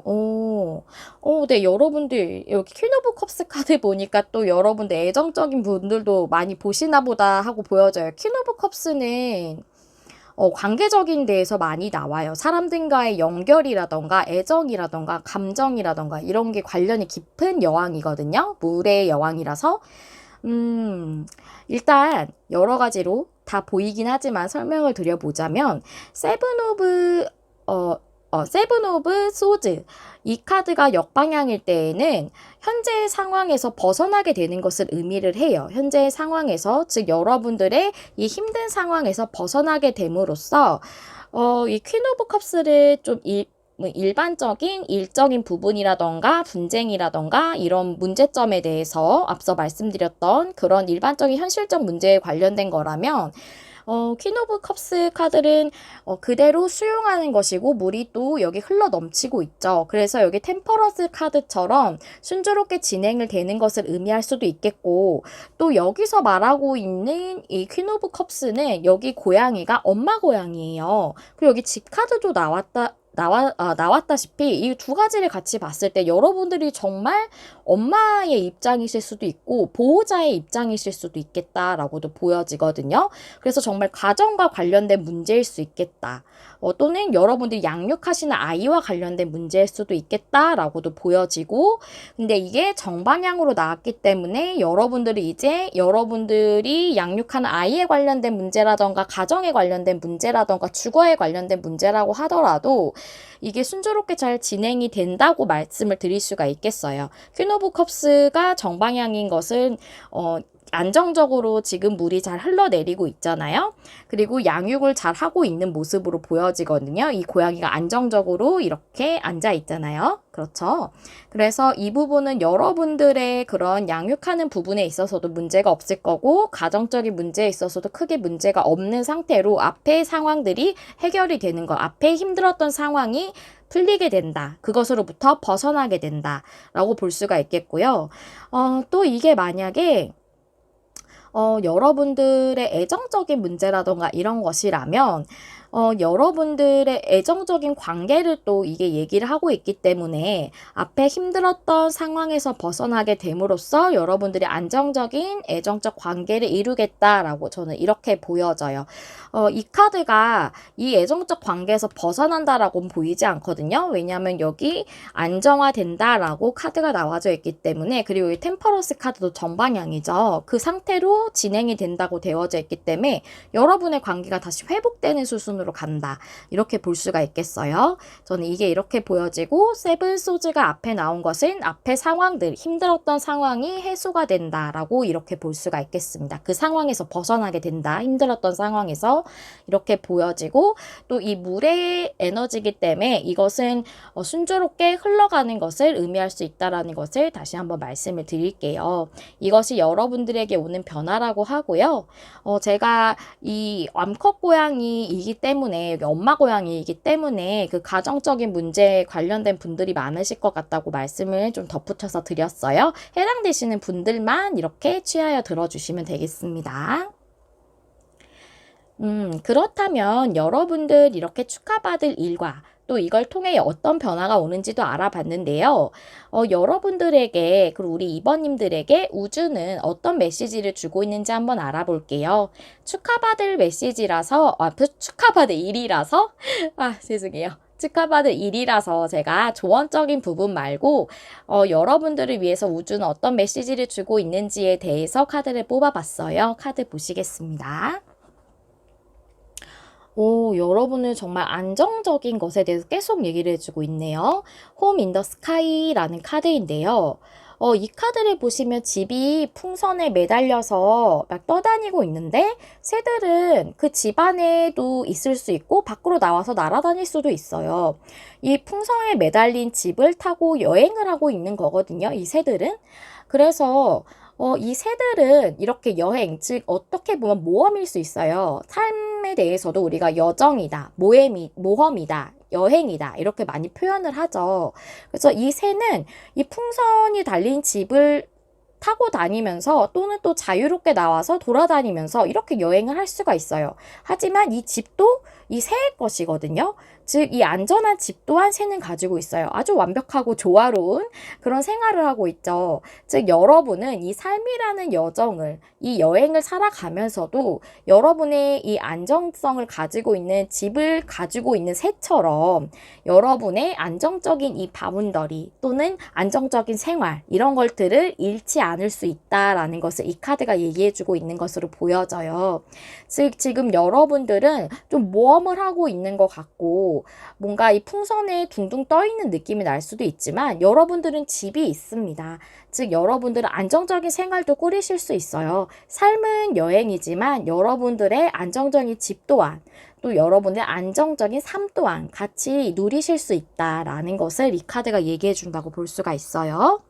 네, 여러분들, 여기 퀸 오브 컵스 카드 보니까 또 여러분들 애정적인 분들도 많이 보시나 보다 하고 보여져요. 퀸 오브 컵스는 관계적인 데에서 많이 나와요. 사람들과의 연결이라던가 애정이라던가 감정이라던가 이런 게 관련이 깊은 여왕이거든요. 물의 여왕이라서. 일단 여러 가지로 다 보이긴 하지만 설명을 드려보자면 세븐 오브 소드, 이 카드가 역방향일 때에는 현재의 상황에서 벗어나게 되는 것을 의미를 해요. 현재의 상황에서, 즉 여러분들의 이 힘든 상황에서 벗어나게 됨으로써 이 퀸 오브 컵스를 좀 일반적인 일적인 부분이라던가 분쟁이라던가 이런 문제점에 대해서 앞서 말씀드렸던 그런 일반적인 현실적 문제에 관련된 거라면, 퀸 오브 컵스 카드는 그대로 수용하는 것이고, 물이 또 여기 흘러 넘치고 있죠. 그래서 여기 템퍼런스 카드처럼 순조롭게 진행을 되는 것을 의미할 수도 있겠고, 또 여기서 말하고 있는 이 퀸 오브 컵스는 여기 고양이가 엄마 고양이에요. 그리고 여기 집 카드도 나왔다시피 이 두 가지를 같이 봤을 때 여러분들이 정말 엄마의 입장이실 수도 있고 보호자의 입장이실 수도 있겠다라고도 보여지거든요. 그래서 정말 가정과 관련된 문제일 수 있겠다. 또는 여러분들이 양육하시는 아이와 관련된 문제일 수도 있겠다라고도 보여지고, 근데 이게 정방향으로 나왔기 때문에 여러분들이 양육하는 아이에 관련된 문제라던가 가정에 관련된 문제라던가 주거에 관련된 문제라고 하더라도 이게 순조롭게 잘 진행이 된다고 말씀을 드릴 수가 있겠어요. 퀸 오브 컵스가 정방향인 것은 안정적으로 지금 물이 잘 흘러내리고 있잖아요. 그리고 양육을 잘 하고 있는 모습으로 보여지거든요. 이 고양이가 안정적으로 이렇게 앉아 있잖아요. 그렇죠. 그래서 이 부분은 여러분들의 그런 양육하는 부분에 있어서도 문제가 없을 거고, 가정적인 문제에 있어서도 크게 문제가 없는 상태로 앞의 상황들이 해결이 되는 거, 앞에 힘들었던 상황이 풀리게 된다. 그것으로부터 벗어나게 된다. 라고 볼 수가 있겠고요. 또 이게 만약에 여러분들의 애정적인 문제라던가 이런 것이라면, 여러분들의 애정적인 관계를 또 이게 얘기를 하고 있기 때문에 앞에 힘들었던 상황에서 벗어나게 됨으로써 여러분들이 안정적인 애정적 관계를 이루겠다라고 저는 이렇게 보여져요. 이 카드가 이 애정적 관계에서 벗어난다라고는 보이지 않거든요. 왜냐하면 여기 안정화된다라고 카드가 나와져 있기 때문에, 그리고 이 템퍼런스 카드도 정방향이죠. 그 상태로 진행이 된다고 되어져 있기 때문에 여러분의 관계가 다시 회복되는 수순으로 간다. 이렇게 볼 수가 있겠어요. 저는 이게 이렇게 보여지고, 세븐 소즈가 앞에 나온 것은 앞의 상황들, 힘들었던 상황이 해소가 된다라고 이렇게 볼 수가 있겠습니다. 그 상황에서 벗어나게 된다. 힘들었던 상황에서 이렇게 보여지고, 또 이 물의 에너지이기 때문에 이것은 순조롭게 흘러가는 것을 의미할 수 있다라는 것을 다시 한번 말씀을 드릴게요. 이것이 여러분들에게 오는 변화라고 하고요. 제가 이 암컷 고양이이기 때문에, 여기 엄마 고양이이기 때문에 그 가정적인 문제에 관련된 분들이 많으실 것 같다고 말씀을 좀 덧붙여서 드렸어요. 해당되시는 분들만 이렇게 취하여 들어주시면 되겠습니다. 그렇다면 여러분들 이렇게 축하받을 일과 또 이걸 통해 어떤 변화가 오는지도 알아봤는데요. 여러분들에게, 그리고 우리 2번님들에게 우주는 어떤 메시지를 주고 있는지 한번 알아볼게요. 축하받을 메시지라서, 축하받을 일이라서, 죄송해요. 축하받을 일이라서 제가 조언적인 부분 말고 여러분들을 위해서 우주는 어떤 메시지를 주고 있는지에 대해서 카드를 뽑아봤어요. 카드 보시겠습니다. 오, 여러분은 정말 안정적인 것에 대해서 계속 얘기를 해주고 있네요. Home in the Sky라는 카드인데요. 이 카드를 보시면 집이 풍선에 매달려서 막 떠다니고 있는데 새들은 그 집 안에도 있을 수 있고 밖으로 나와서 날아다닐 수도 있어요. 이 풍선에 매달린 집을 타고 여행을 하고 있는 거거든요. 이 새들은. 그래서 이 새들은 이렇게 여행, 즉 어떻게 보면 모험일 수 있어요. 삶에 대해서도 우리가 여정이다, 모험이다, 여행이다 이렇게 많이 표현을 하죠. 그래서 이 새는 이 풍선이 달린 집을 타고 다니면서 또는 또 자유롭게 나와서 돌아다니면서 이렇게 여행을 할 수가 있어요. 하지만 이 집도 이 새의 것이거든요. 즉, 이 안전한 집 또한 새는 가지고 있어요. 아주 완벽하고 조화로운 그런 생활을 하고 있죠. 즉, 여러분은 이 삶이라는 여정을, 이 여행을 살아가면서도 여러분의 이 안정성을 가지고 있는 집을 가지고 있는 새처럼 여러분의 안정적인 이 바운더리 또는 안정적인 생활 이런 것들을 잃지 않을 수 있다라는 것을 이 카드가 얘기해주고 있는 것으로 보여져요. 즉 지금 여러분들은 좀 모험을 하고 있는 것 같고 뭔가 이 풍선에 둥둥 떠 있는 느낌이 날 수도 있지만 여러분들은 집이 있습니다. 즉 여러분들은 안정적인 생활도 꾸리실 수 있어요. 삶은 여행이지만 여러분들의 안정적인 집 또한 또 여러분의 안정적인 삶 또한 같이 누리실 수 있다라는 것을 이 카드가 얘기해 준다고 볼 수가 있어요.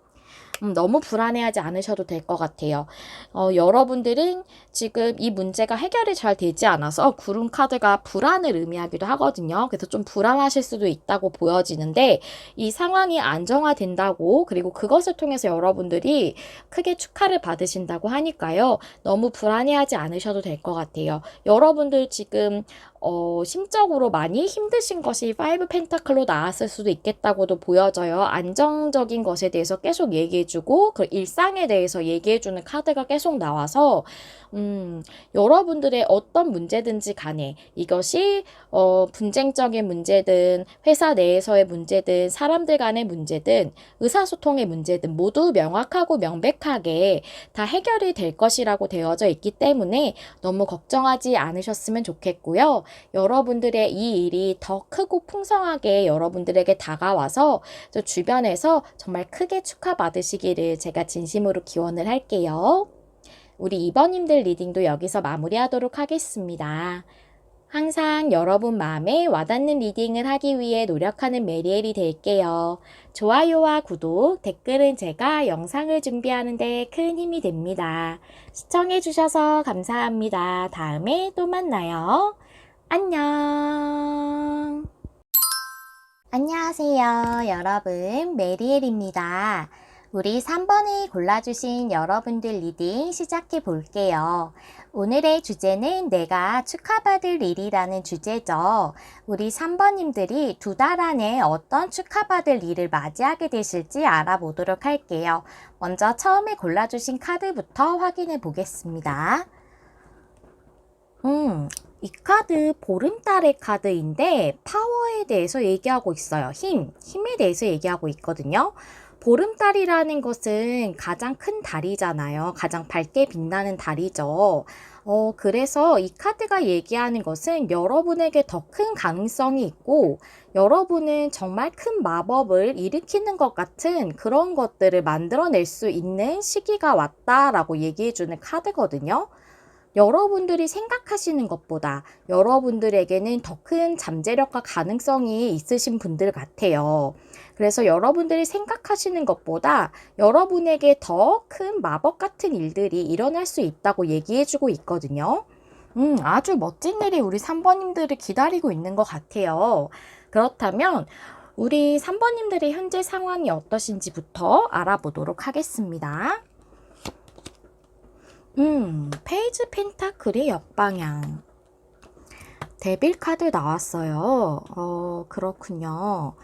너무 불안해하지 않으셔도 될 것 같아요. 여러분들은 지금 이 문제가 해결이 잘 되지 않아서 구름 카드가 불안을 의미하기도 하거든요. 그래서 좀 불안하실 수도 있다고 보여지는데 이 상황이 안정화된다고 그리고 그것을 통해서 여러분들이 크게 축하를 받으신다고 하니까요. 너무 불안해하지 않으셔도 될 것 같아요. 여러분들 지금 심적으로 많이 힘드신 것이 5 펜타클로 나왔을 수도 있겠다고도 보여져요. 안정적인 것에 대해서 계속 얘기해주고 그 일상에 대해서 얘기해주는 카드가 계속 나와서 여러분들의 어떤 문제든지 간에 이것이 분쟁적인 문제든 회사 내에서의 문제든 사람들 간의 문제든 의사소통의 문제든 모두 명확하고 명백하게 다 해결이 될 것이라고 되어져 있기 때문에 너무 걱정하지 않으셨으면 좋겠고요. 여러분들의 이 일이 더 크고 풍성하게 여러분들에게 다가와서 저 주변에서 정말 크게 축하받으시기를 제가 진심으로 기원을 할게요. 우리 2번님들 리딩도 여기서 마무리하도록 하겠습니다. 항상 여러분 마음에 와닿는 리딩을 하기 위해 노력하는 메리엘이 될게요. 좋아요와 구독, 댓글은 제가 영상을 준비하는 데 큰 힘이 됩니다. 시청해주셔서 감사합니다. 다음에 또 만나요. 안녕. 안녕하세요, 여러분. 메리엘입니다. 우리 3번을 골라주신 여러분들 리딩 시작해 볼게요. 오늘의 주제는 내가 축하받을 일이라는 주제죠. 우리 3번님들이 2달 안에 어떤 축하받을 일을 맞이하게 되실지 알아보도록 할게요. 먼저 처음에 골라주신 카드부터 확인해 보겠습니다. 이 카드 보름달의 카드인데 파워에 대해서 얘기하고 있어요. 힘에 대해서 얘기하고 있거든요. 보름달이라는 것은 가장 큰 달이잖아요. 가장 밝게 빛나는 달이죠. 그래서 이 카드가 얘기하는 것은 여러분에게 더 큰 가능성이 있고 여러분은 정말 큰 마법을 일으키는 것 같은 그런 것들을 만들어낼 수 있는 시기가 왔다라고 얘기해주는 카드거든요. 여러분들이 생각하시는 것보다 여러분들에게는 더 큰 잠재력과 가능성이 있으신 분들 같아요. 그래서 여러분들이 생각하시는 것보다 여러분에게 더 큰 마법 같은 일들이 일어날 수 있다고 얘기해주고 있거든요. 아주 멋진 일이 우리 3번님들을 기다리고 있는 것 같아요. 그렇다면 우리 3번님들의 현재 상황이 어떠신지부터 알아보도록 하겠습니다. 페이지 펜타클의 역방향. 데빌 카드 나왔어요. 그렇군요.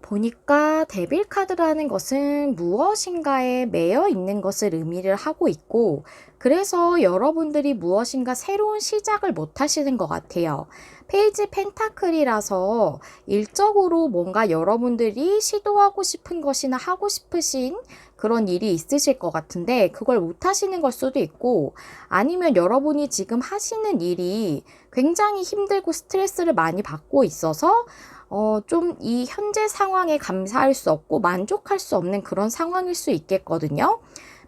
보니까 데빌 카드라는 것은 무엇인가에 매여 있는 것을 의미를 하고 있고, 그래서 여러분들이 무엇인가 새로운 시작을 못 하시는 것 같아요. 페이지 펜타클이라서 일적으로 뭔가 여러분들이 시도하고 싶은 것이나 하고 싶으신 그런 일이 있으실 것 같은데 그걸 못 하시는 걸 수도 있고, 아니면 여러분이 지금 하시는 일이 굉장히 힘들고 스트레스를 많이 받고 있어서 좀 이 현재 상황에 감사할 수 없고 만족할 수 없는 그런 상황일 수 있겠거든요.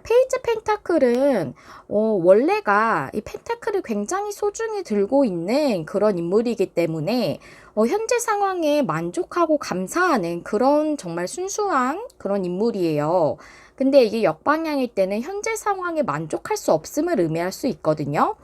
페이지 펜타클은 원래가 이 펜타클을 굉장히 소중히 들고 있는 그런 인물이기 때문에 현재 상황에 만족하고 감사하는 그런 정말 순수한 그런 인물이에요. 근데 이게 역방향일 때는 현재 상황에 만족할 수 없음을 의미할 수 있거든요.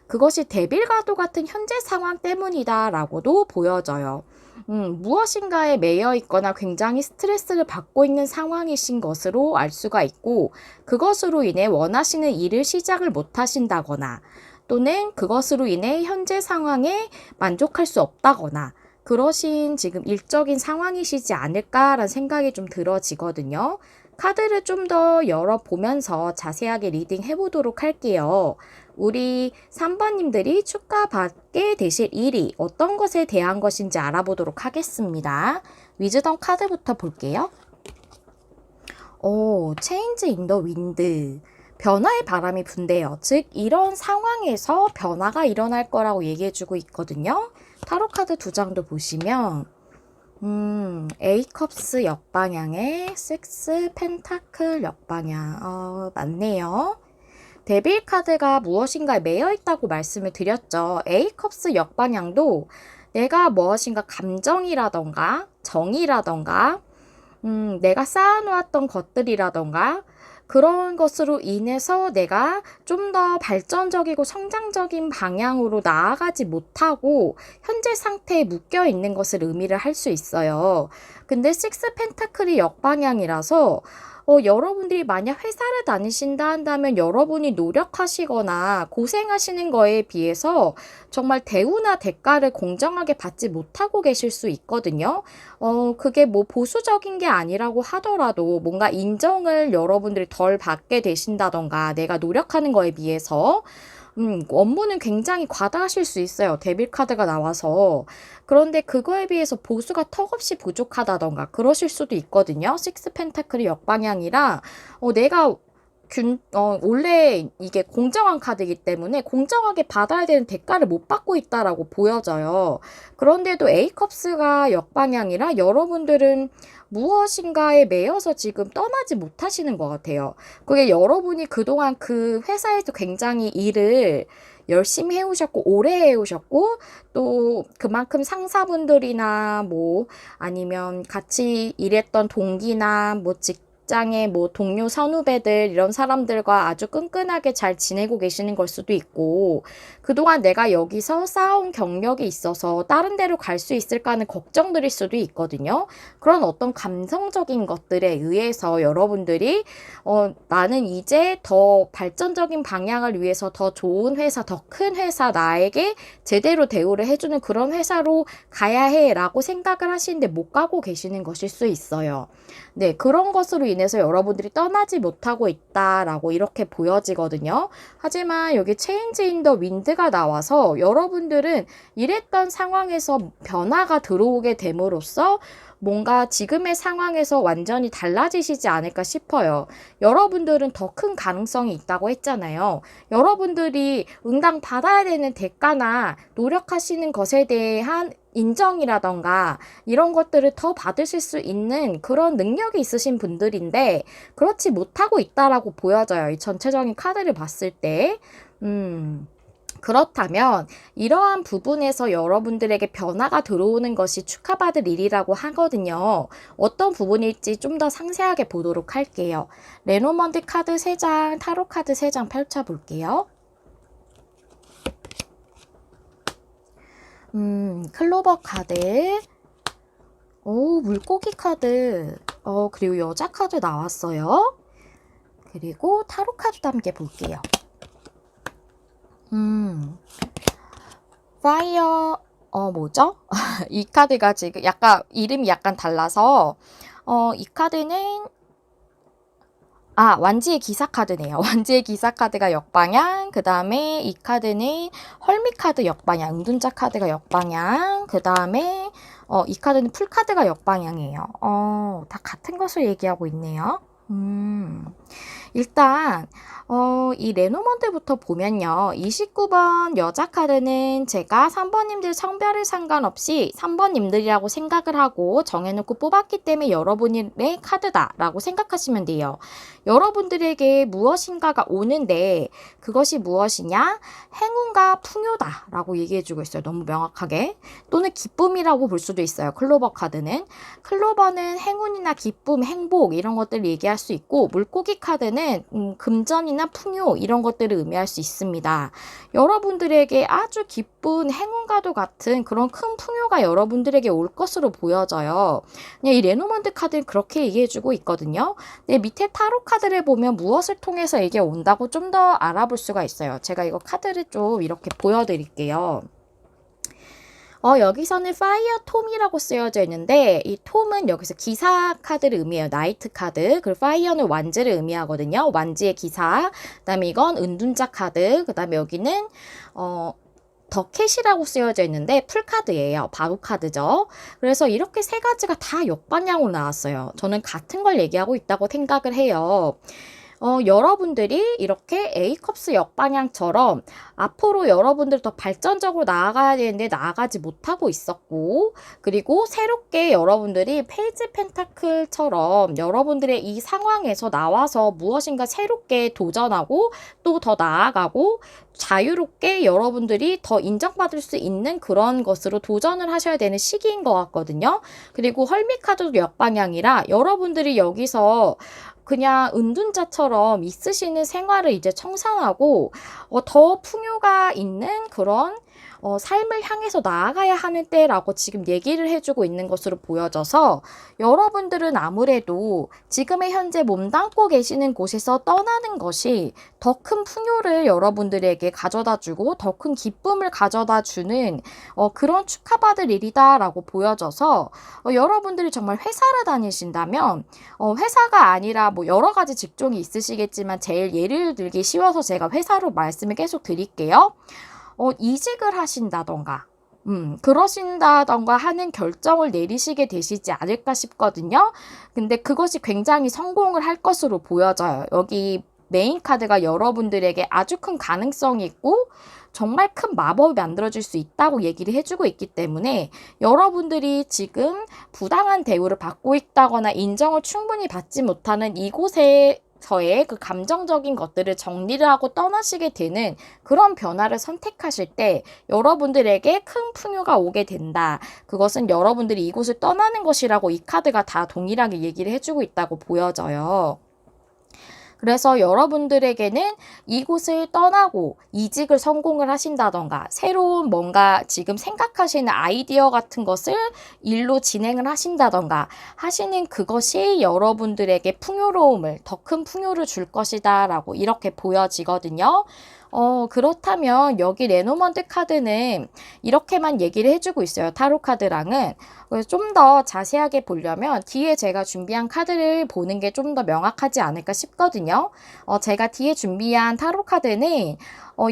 그것이 데빌 가도 같은 현재 상황 때문이다라고도 보여져요. 무엇인가에 매여 있거나 굉장히 스트레스를 받고 있는 상황이신 것으로 알 수가 있고, 그것으로 인해 원하시는 일을 시작을 못 하신다거나, 또는 그것으로 인해 현재 상황에 만족할 수 없다거나, 그러신 지금 일적인 상황이시지 않을까라는 생각이 좀 들어지거든요. 카드를 좀 더 열어보면서 자세하게 리딩 해보도록 할게요. 우리 3번님들이 축하받게 되실 일이 어떤 것에 대한 것인지 알아보도록 하겠습니다. 위즈덤 카드부터 볼게요. 체인지 인 더 윈드. 변화의 바람이 분대요. 즉 이런 상황에서 변화가 일어날 거라고 얘기해주고 있거든요. 타로 카드 두 장도 보시면 A컵스 역방향에 6 펜타클 역방향. 맞네요. 데빌 카드가 무엇인가에 매여 있다고 말씀을 드렸죠. A컵스 역방향도 내가 무엇인가 감정이라던가 정이라던가 내가 쌓아놓았던 것들이라던가 그런 것으로 인해서 내가 좀 더 발전적이고 성장적인 방향으로 나아가지 못하고 현재 상태에 묶여 있는 것을 의미를 할 수 있어요. 근데 6 펜타클이 역방향이라서 여러분들이 만약 회사를 다니신다 한다면 여러분이 노력하시거나 고생하시는 거에 비해서 정말 대우나 대가를 공정하게 받지 못하고 계실 수 있거든요. 그게 뭐 보수적인 게 아니라고 하더라도 뭔가 인정을 여러분들이 덜 받게 되신다던가 내가 노력하는 거에 비해서 업무는 굉장히 과다하실 수 있어요. 데빌 카드가 나와서. 그런데 그거에 비해서 보수가 턱없이 부족하다던가 그러실 수도 있거든요. 6 펜타클이 역방향이라 내가 원래 이게 공정한 카드이기 때문에 공정하게 받아야 되는 대가를 못 받고 있다라고 보여져요. 그런데도 A컵스가 역방향이라 여러분들은 무엇인가에 매여서 지금 떠나지 못하시는 것 같아요. 그게 여러분이 그동안 그 회사에서 굉장히 일을 열심히 해오셨고 오래 해오셨고 또 그만큼 상사분들이나 뭐 아니면 같이 일했던 동기나 뭐 직장의 뭐 동료 선후배들 이런 사람들과 아주 끈끈하게 잘 지내고 계시는 걸 수도 있고 그동안 내가 여기서 쌓아온 경력이 있어서 다른 데로 갈 수 있을까 하는 걱정들일 수도 있거든요. 그런 어떤 감성적인 것들에 의해서 여러분들이 나는 이제 더 발전적인 방향을 위해서 더 좋은 회사, 더 큰 회사, 나에게 제대로 대우를 해주는 그런 회사로 가야 해라고 생각을 하시는데 못 가고 계시는 것일 수 있어요. 네, 그런 것으로 인해서 여러분들이 떠나지 못하고 있다라고 이렇게 보여지거든요. 하지만 여기 체인지 인 더 윈드가 나와서 여러분들은 이랬던 상황에서 변화가 들어오게 됨으로써 뭔가 지금의 상황에서 완전히 달라지시지 않을까 싶어요. 여러분들은 더 큰 가능성이 있다고 했잖아요. 여러분들이 응당 받아야 되는 대가나 노력하시는 것에 대한 인정이라던가 이런 것들을 더 받으실 수 있는 그런 능력이 있으신 분들인데 그렇지 못하고 있다라고 보여져요. 이 전체적인 카드를 봤을 때. 그렇다면 이러한 부분에서 여러분들에게 변화가 들어오는 것이 축하받을 일이라고 하거든요. 어떤 부분일지 좀 더 상세하게 보도록 할게요. 레노먼드 카드 3장, 타로 카드 3장 펼쳐볼게요. 클로버 카드, 물고기 카드, 그리고 여자 카드 나왔어요. 그리고 타로 카드도 함께 볼게요. 파이어 뭐죠? 이 카드가 지금 약간 이름이 약간 달라서 이 카드는 완지의 기사 카드네요. 완지의 기사 카드가 역방향. 그 다음에 이 카드는 헐미 카드 역방향. 은둔자 카드가 역방향. 그 다음에 이 카드는 풀 카드가 역방향이에요. 다 같은 것을 얘기하고 있네요. 일단 이 레노먼드부터 보면요. 29번 여자 카드는 제가 3번님들 성별에 상관없이 3번님들이라고 생각을 하고 정해놓고 뽑았기 때문에 여러분의 카드다라고 생각하시면 돼요. 여러분들에게 무엇인가가 오는데 그것이 무엇이냐? 행운과 풍요다라고 얘기해주고 있어요. 너무 명확하게. 또는 기쁨이라고 볼 수도 있어요. 클로버 카드는. 클로버는 행운이나 기쁨, 행복 이런 것들을 얘기할 수 있고 물고기 카드는 금전이나 풍요 이런 것들을 의미할 수 있습니다. 여러분들에게 아주 기쁜 행운과도 같은 그런 큰 풍요가 여러분들에게 올 것으로 보여져요. 이 레노먼드 카드는 그렇게 얘기해주고 있거든요. 네, 밑에 타로 카드를 보면 무엇을 통해서 이게 온다고 좀 더 알아볼 수가 있어요. 제가 이거 카드를 좀 이렇게 보여드릴게요. 여기서는 파이어 톰이라고 쓰여져 있는데 이 톰은 여기서 기사 카드를 의미해요. 나이트 카드. 그리고 파이어는 완지를 의미하거든요. 완지의 기사. 그다음에 이건 은둔자 카드. 그다음에 여기는 더 캣이라고 쓰여져 있는데 풀카드예요. 바로 카드죠. 그래서 이렇게 세 가지가 다 역방향으로 나왔어요. 저는 같은 걸 얘기하고 있다고 생각을 해요. 여러분들이 이렇게 A컵스 역방향처럼 앞으로 여러분들 더 발전적으로 나아가야 되는데 나아가지 못하고 있었고 그리고 새롭게 여러분들이 페이지 펜타클처럼 여러분들의 이 상황에서 나와서 무엇인가 새롭게 도전하고 또 더 나아가고 자유롭게 여러분들이 더 인정받을 수 있는 그런 것으로 도전을 하셔야 되는 시기인 것 같거든요. 그리고 헐미카드도 역방향이라 여러분들이 여기서 그냥 은둔자처럼 있으시는 생활을 이제 청산하고 더 풍요가 있는 그런 삶을 향해서 나아가야 하는 때라고 지금 얘기를 해주고 있는 것으로 보여져서 여러분들은 아무래도 지금의 현재 몸담고 계시는 곳에서 떠나는 것이 더 큰 풍요를 여러분들에게 가져다 주고 더 큰 기쁨을 가져다 주는 그런 축하받을 일이다라고 보여져서 여러분들이 정말 회사를 다니신다면 회사가 아니라 뭐 여러 가지 직종이 있으시겠지만 제일 예를 들기 쉬워서 제가 회사로 말씀을 계속 드릴게요. 이직을 하신다던가 그러신다던가 하는 결정을 내리시게 되시지 않을까 싶거든요. 근데 그것이 굉장히 성공을 할 것으로 보여져요. 여기 메인 카드가 여러분들에게 아주 큰 가능성이 있고 정말 큰 마법이 만들어질 수 있다고 얘기를 해주고 있기 때문에 여러분들이 지금 부당한 대우를 받고 있다거나 인정을 충분히 받지 못하는 이곳에서의 그 감정적인 것들을 정리를 하고 떠나시게 되는 그런 변화를 선택하실 때 여러분들에게 큰 풍요가 오게 된다. 그것은 여러분들이 이곳을 떠나는 것이라고 이 카드가 다 동일하게 얘기를 해주고 있다고 보여져요. 그래서 여러분들에게는 이곳을 떠나고 이직을 성공을 하신다던가 새로운 뭔가 지금 생각하시는 아이디어 같은 것을 일로 진행을 하신다던가 하시는 그것이 여러분들에게 풍요로움을 더 큰 풍요를 줄 것이다 라고 이렇게 보여지거든요. 그렇다면 여기 레노먼드 카드는 이렇게만 얘기를 해주고 있어요. 타로 카드랑은. 그래서 좀 더 자세하게 보려면 뒤에 제가 준비한 카드를 보는 게 좀 더 명확하지 않을까 싶거든요. 제가 뒤에 준비한 타로 카드는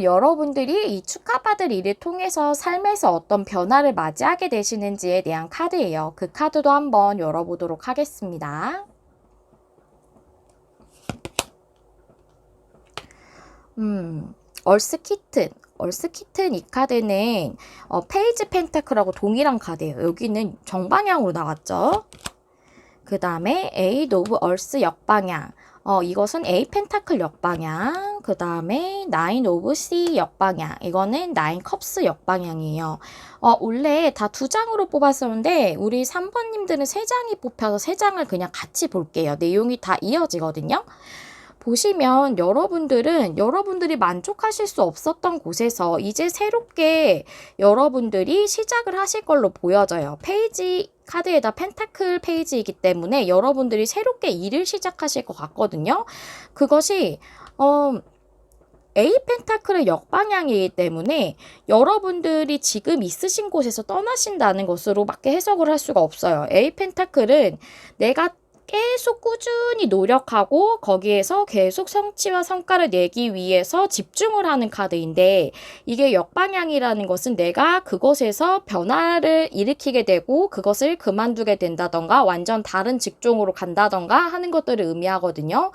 여러분들이 이 축하받을 일을 통해서 삶에서 어떤 변화를 맞이하게 되시는지에 대한 카드예요. 그 카드도 한번 열어보도록 하겠습니다. 얼스키튼 이 카드는 페이지 펜타클하고 동일한 카드예요. 여기는 정방향으로 나왔죠. 그 다음에 에이드 오브 얼스 역방향. 이것은 A 펜타클 역방향. 그 다음에 나인 오브 C 역방향. 이거는 나인 컵스 역방향이에요. 원래 다 2장으로 뽑았었는데 우리 3번님들은 3장이 뽑혀서 3장을 그냥 같이 볼게요. 내용이 다 이어지거든요. 보시면 여러분들이 만족하실 수 없었던 곳에서 이제 새롭게 여러분들이 시작을 하실 걸로 보여져요. 페이지 카드에다 펜타클 페이지이기 때문에 여러분들이 새롭게 일을 시작하실 것 같거든요. 그것이 A 펜타클의 역방향이기 때문에 여러분들이 지금 있으신 곳에서 떠나신다는 것으로 밖에 해석을 할 수가 없어요. A 펜타클은 내가 계속 꾸준히 노력하고 거기에서 계속 성취와 성과를 내기 위해서 집중을 하는 카드인데, 이게 역방향이라는 것은 내가 그것에서 변화를 일으키게 되고 그것을 그만두게 된다던가 완전 다른 직종으로 간다던가 하는 것들을 의미하거든요.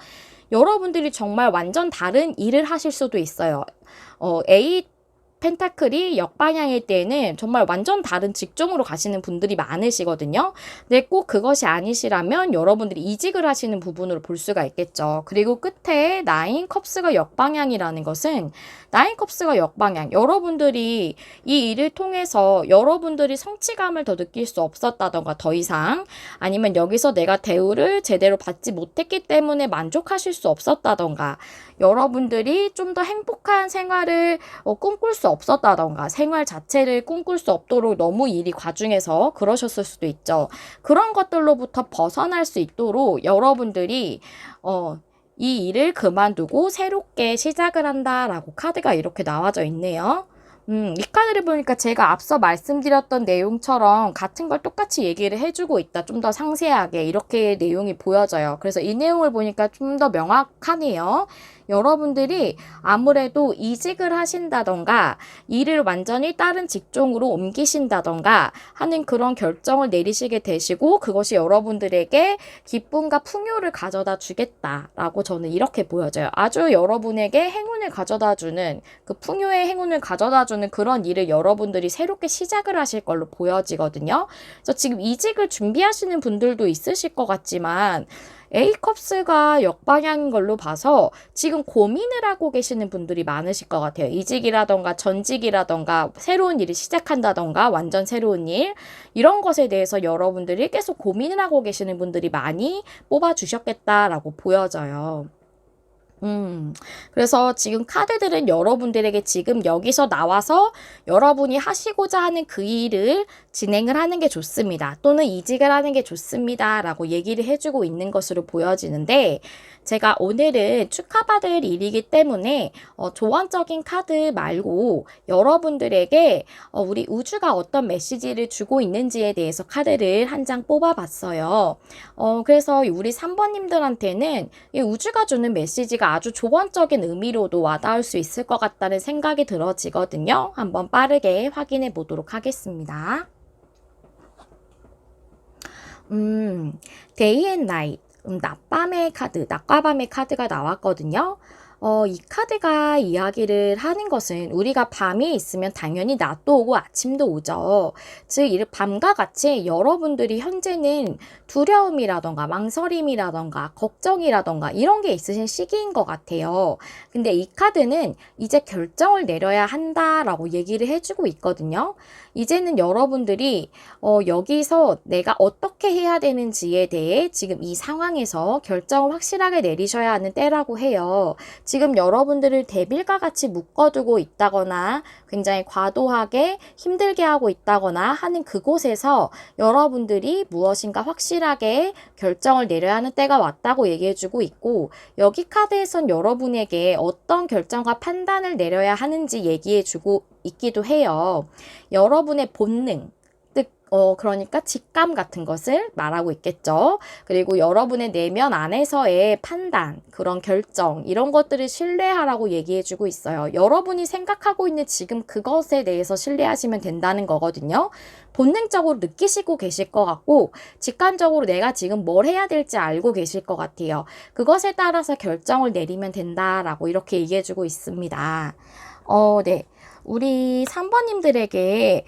여러분들이 정말 완전 다른 일을 하실 수도 있어요. A 펜타클이 역방향일 때에는 정말 완전 다른 직종으로 가시는 분들이 많으시거든요. 근데 꼭 그것이 아니시라면 여러분들이 이직을 하시는 부분으로 볼 수가 있겠죠. 그리고 끝에 나인 컵스가 역방향이라는 것은, 나인 컵스가 역방향, 여러분들이 이 일을 통해서 여러분들이 성취감을 더 느낄 수 없었다던가 더 이상, 아니면 여기서 내가 대우를 제대로 받지 못했기 때문에 만족하실 수 없었다던가, 여러분들이 좀 더 행복한 생활을 꿈꿀 수 없었다던가, 생활 자체를 꿈꿀 수 없도록 너무 일이 과중해서 그러셨을 수도 있죠. 그런 것들로부터 벗어날 수 있도록 여러분들이 이 일을 그만두고 새롭게 시작을 한다라고 카드가 이렇게 나와져 있네요. 이 카드를 보니까 제가 앞서 말씀드렸던 내용처럼 같은 걸 똑같이 얘기를 해주고 있다. 좀 더 상세하게 이렇게 내용이 보여져요. 그래서 이 내용을 보니까 좀 더 명확하네요. 여러분들이 아무래도 이직을 하신다던가 일을 완전히 다른 직종으로 옮기신다던가 하는 그런 결정을 내리시게 되시고, 그것이 여러분들에게 기쁨과 풍요를 가져다 주겠다라고 저는 이렇게 보여져요. 아주 여러분에게 행운을 가져다 주는, 그 풍요의 행운을 가져다 주는 그런 일을 여러분들이 새롭게 시작을 하실 걸로 보여지거든요. 그래서 지금 이직을 준비하시는 분들도 있으실 것 같지만 A컵스가 역방향인 걸로 봐서 지금 고민을 하고 계시는 분들이 많으실 것 같아요. 이직이라던가 전직이라던가 새로운 일을 시작한다던가 완전 새로운 일, 이런 것에 대해서 여러분들이 계속 고민을 하고 계시는 분들이 많이 뽑아주셨겠다라고 보여져요. 그래서 지금 카드들은 여러분들에게 지금 여기서 나와서 여러분이 하시고자 하는 그 일을 진행을 하는 게 좋습니다. 또는 이직을 하는 게 좋습니다. 라고 얘기를 해주고 있는 것으로 보여지는데, 제가 오늘은 축하받을 일이기 때문에 조언적인 카드 말고 여러분들에게 우리 우주가 어떤 메시지를 주고 있는지에 대해서 카드를 한 장 뽑아봤어요. 그래서 우리 3번님들한테는 이 우주가 주는 메시지가 아주 조언적인 의미로도 와닿을 수 있을 것 같다는 생각이 들어지거든요. 한번 빠르게 확인해 보도록 하겠습니다. Day and Night, 낮밤의 카드, 낮과 밤의 카드가 나왔거든요. 이 카드가 이야기를 하는 것은 우리가 밤이 있으면 당연히 낮도 오고 아침도 오죠. 즉, 밤과 같이 여러분들이 현재는 두려움이라던가 망설임이라던가 걱정이라던가 이런 게 있으신 시기인 것 같아요. 근데 이 카드는 이제 결정을 내려야 한다라고 얘기를 해주고 있거든요. 이제는 여러분들이 여기서 내가 어떻게 해야 되는지에 대해 지금 이 상황에서 결정을 확실하게 내리셔야 하는 때라고 해요. 지금 여러분들을 데빌과 같이 묶어두고 있다거나 굉장히 과도하게 힘들게 하고 있다거나 하는 그곳에서 여러분들이 무엇인가 확실하게 결정을 내려야 하는 때가 왔다고 얘기해주고 있고, 여기 카드에선 여러분에게 어떤 결정과 판단을 내려야 하는지 얘기해주고 있기도 해요. 여러분의 본능, 그러니까 직감 같은 것을 말하고 있겠죠. 그리고 여러분의 내면 안에서의 판단, 그런 결정, 이런 것들을 신뢰하라고 얘기해주고 있어요. 여러분이 생각하고 있는 지금 그것에 대해서 신뢰하시면 된다는 거거든요. 본능적으로 느끼시고 계실 것 같고, 직관적으로 내가 지금 뭘 해야 될지 알고 계실 것 같아요. 그것에 따라서 결정을 내리면 된다라고 이렇게 얘기해주고 있습니다. 네. 우리 3번님들에게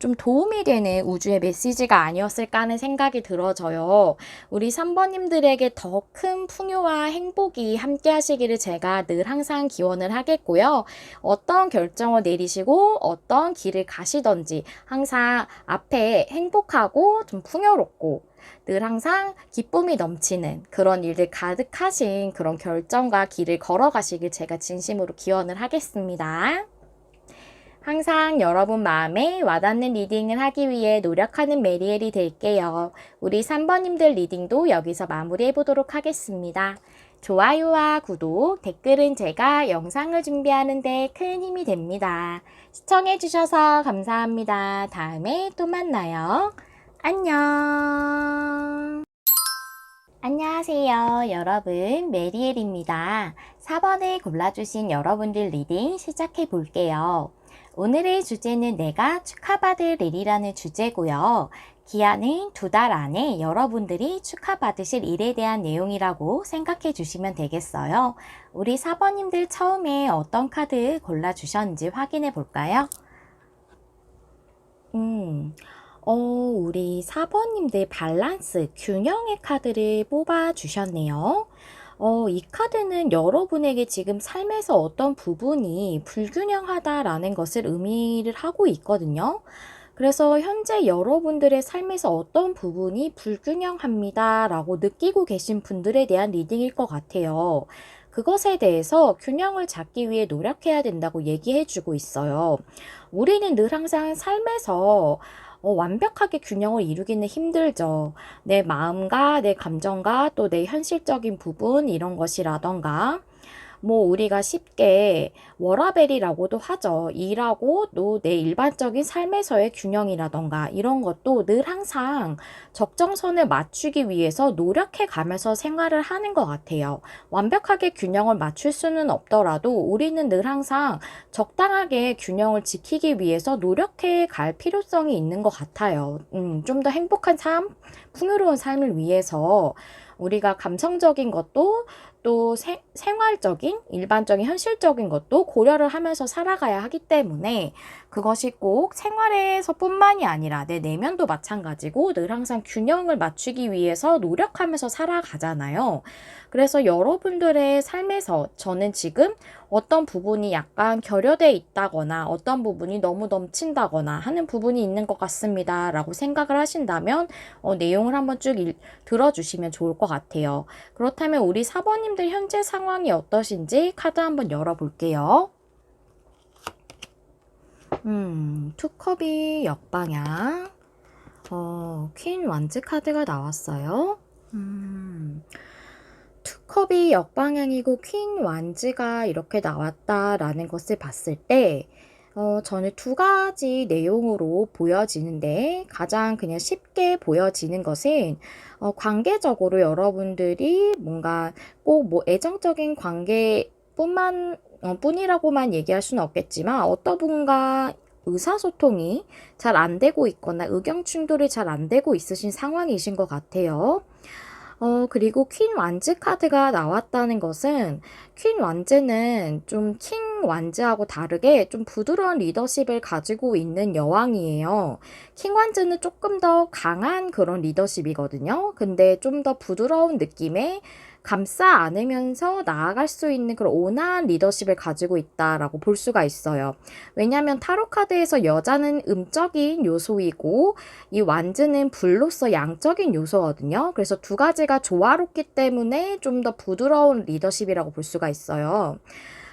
좀 도움이 되는 우주의 메시지가 아니었을까 하는 생각이 들어져요. 우리 3번님들에게 더 큰 풍요와 행복이 함께 하시기를 제가 늘 항상 기원을 하겠고요. 어떤 결정을 내리시고 어떤 길을 가시던지 항상 앞에 행복하고 좀 풍요롭고 늘 항상 기쁨이 넘치는 그런 일들 가득하신 그런 결정과 길을 걸어가시길 제가 진심으로 기원을 하겠습니다. 항상 여러분 마음에 와닿는 리딩을 하기 위해 노력하는 메리엘이 될게요. 우리 3번님들 리딩도 여기서 마무리해 보도록 하겠습니다. 좋아요와 구독, 댓글은 제가 영상을 준비하는 데 큰 힘이 됩니다. 시청해주셔서 감사합니다. 다음에 또 만나요. 안녕. 안녕하세요. 여러분, 메리엘입니다. 4번을 골라주신 여러분들 리딩 시작해 볼게요. 오늘의 주제는 내가 축하받을 일이라는 주제고요. 기한은 2달 안에 여러분들이 축하받으실 일에 대한 내용이라고 생각해 주시면 되겠어요. 우리 4번님들 처음에 어떤 카드 골라주셨는지 확인해 볼까요? 우리 4번님들 밸런스, 균형의 카드를 뽑아주셨네요. 이 카드는 여러분에게 지금 삶에서 어떤 부분이 불균형하다라는 것을 의미를 하고 있거든요. 그래서 현재 여러분들의 삶에서 어떤 부분이 불균형합니다 라고 느끼고 계신 분들에 대한 리딩일 것 같아요. 그것에 대해서 균형을 잡기 위해 노력해야 된다고 얘기해 주고 있어요. 우리는 늘 항상 삶에서 완벽하게 균형을 이루기는 힘들죠. 내 마음과 내 감정과 또 내 현실적인 부분 이런 것이라던가 뭐 우리가 쉽게 워라밸이라고도 하죠. 일하고 또 내 일반적인 삶에서의 균형이라던가 이런 것도 늘 항상 적정선을 맞추기 위해서 노력해 가면서 생활을 하는 것 같아요. 완벽하게 균형을 맞출 수는 없더라도 우리는 늘 항상 적당하게 균형을 지키기 위해서 노력해 갈 필요성이 있는 것 같아요. 좀 더 행복한 삶, 풍요로운 삶을 위해서 우리가 감성적인 것도 또 생활적인, 일반적인, 현실적인 것도 고려를 하면서 살아가야 하기 때문에 그것이 꼭 생활에서 뿐만이 아니라 내 내면도 마찬가지고 늘 항상 균형을 맞추기 위해서 노력하면서 살아가잖아요. 그래서 여러분들의 삶에서 저는 지금 어떤 부분이 약간 결여돼 있다거나 어떤 부분이 너무 넘친다거나 하는 부분이 있는 것 같습니다 라고 생각을 하신다면 내용을 한번 쭉 들어주시면 좋을 것 같아요. 그렇다면 우리 4번님들 현재 상황이 어떠신지 카드 한번 열어볼게요. 투컵이 역방향, 퀸 완즈 카드가 나왔어요. 투컵이 역방향이고 퀸 완즈가 이렇게 나왔다라는 것을 봤을 때 저는 두 가지 내용으로 보여지는데 가장 그냥 쉽게 보여지는 것은 관계적으로 여러분들이 뭔가 꼭 뭐 애정적인 뿐이라고만 얘기할 수는 없겠지만 어떤 분과 의사소통이 잘 안 되고 있거나 의견 충돌이 잘 안 되고 있으신 상황이신 것 같아요. 그리고 퀸 완즈 카드가 나왔다는 것은 퀸 완즈는 좀 킹 완즈하고 다르게 좀 부드러운 리더십을 가지고 있는 여왕이에요. 킹 완즈는 조금 더 강한 그런 리더십이거든요. 근데 좀 더 부드러운 느낌의 감싸 안으면서 나아갈 수 있는 그런 온화한 리더십을 가지고 있다라고 볼 수가 있어요. 왜냐하면 타로 카드에서 여자는 음적인 요소이고 이 완즈는 불로서 양적인 요소거든요. 그래서 두 가지가 조화롭기 때문에 좀 더 부드러운 리더십이라고 볼 수가 있어요.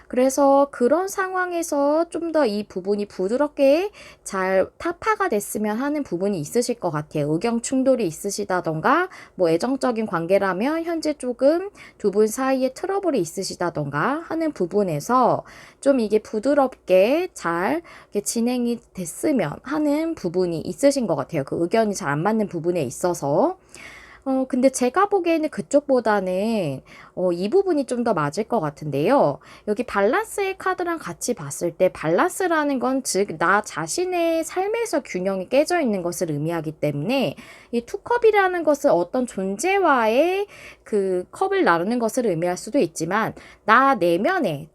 그래서 그런 상황에서 좀 더 이 부분이 부드럽게 잘 타파가 됐으면 하는 부분이 있으실 것 같아요. 의견 충돌이 있으시다던가 뭐 애정적인 관계라면 현재 조금 두 분 사이에 트러블이 있으시다던가 하는 부분에서 좀 이게 부드럽게 잘 진행이 됐으면 하는 부분이 있으신 것 같아요. 그 의견이 잘 안 맞는 부분에 있어서. 근데 제가 보기에는 그쪽보다는 이 부분이 좀 더 맞을 것 같은데요. 여기 밸런스의 카드랑 같이 봤을 때 밸런스라는 건 즉 나 자신의 삶에서 균형이 깨져 있는 것을 의미하기 때문에 이 투컵이라는 것은 어떤 존재와의 그 컵을 나누는 것을 의미할 수도 있지만 나 내면에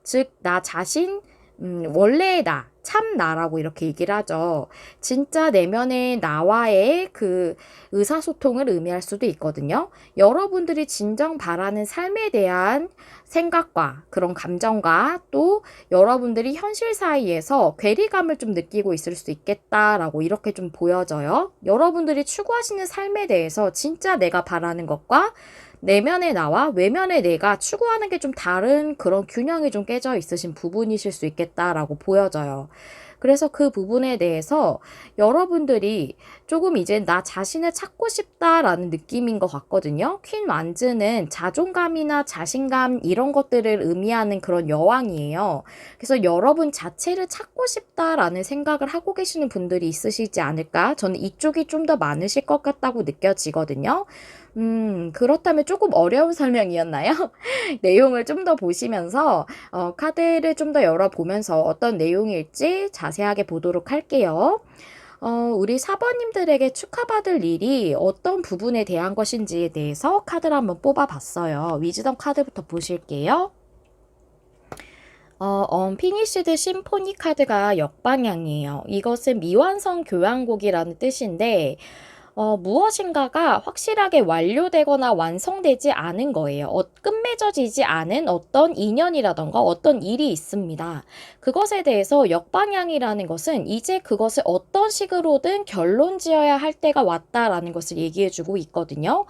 즉 나 자신 원래의 나, 참 나라고 이렇게 얘기를 하죠. 진짜 내면의 나와의 그 의사소통을 의미할 수도 있거든요. 여러분들이 진정 바라는 삶에 대한 생각과 그런 감정과 또 여러분들이 현실 사이에서 괴리감을 좀 느끼고 있을 수 있겠다라고 이렇게 좀 보여져요. 여러분들이 추구하시는 삶에 대해서 진짜 내가 바라는 것과 내면의 나와 외면의 내가 추구하는 게 좀 다른 그런 균형이 좀 깨져 있으신 부분이실 수 있겠다라고 보여져요. 그래서 그 부분에 대해서 여러분들이 조금 이제 나 자신을 찾고 싶다라는 느낌인 것 같거든요. 퀸 완즈는 자존감이나 자신감 이런 것들을 의미하는 그런 여왕이에요. 그래서 여러분 자체를 찾고 싶다라는 생각을 하고 계시는 분들이 있으시지 않을까? 저는 이쪽이 좀 더 많으실 것 같다고 느껴지거든요. 그렇다면 조금 어려운 설명이었나요? 내용을 좀 더 보시면서 카드를 좀 더 열어보면서 어떤 내용일지 자세하게 보도록 할게요. 우리 사번님들에게 축하받을 일이 어떤 부분에 대한 것인지에 대해서 카드를 한번 뽑아봤어요. 위즈덤 카드부터 보실게요. 언피니시드 심포니 카드가 역방향이에요. 이것은 미완성 교향곡이라는 뜻인데, 무엇인가가 확실하게 완료되거나 완성되지 않은 거예요. 끝맺어지지 않은 어떤 인연이라던가 어떤 일이 있습니다. 그것에 대해서 역방향이라는 것은 이제 그것을 어떤 식으로든 결론 지어야 할 때가 왔다라는 것을 얘기해주고 있거든요.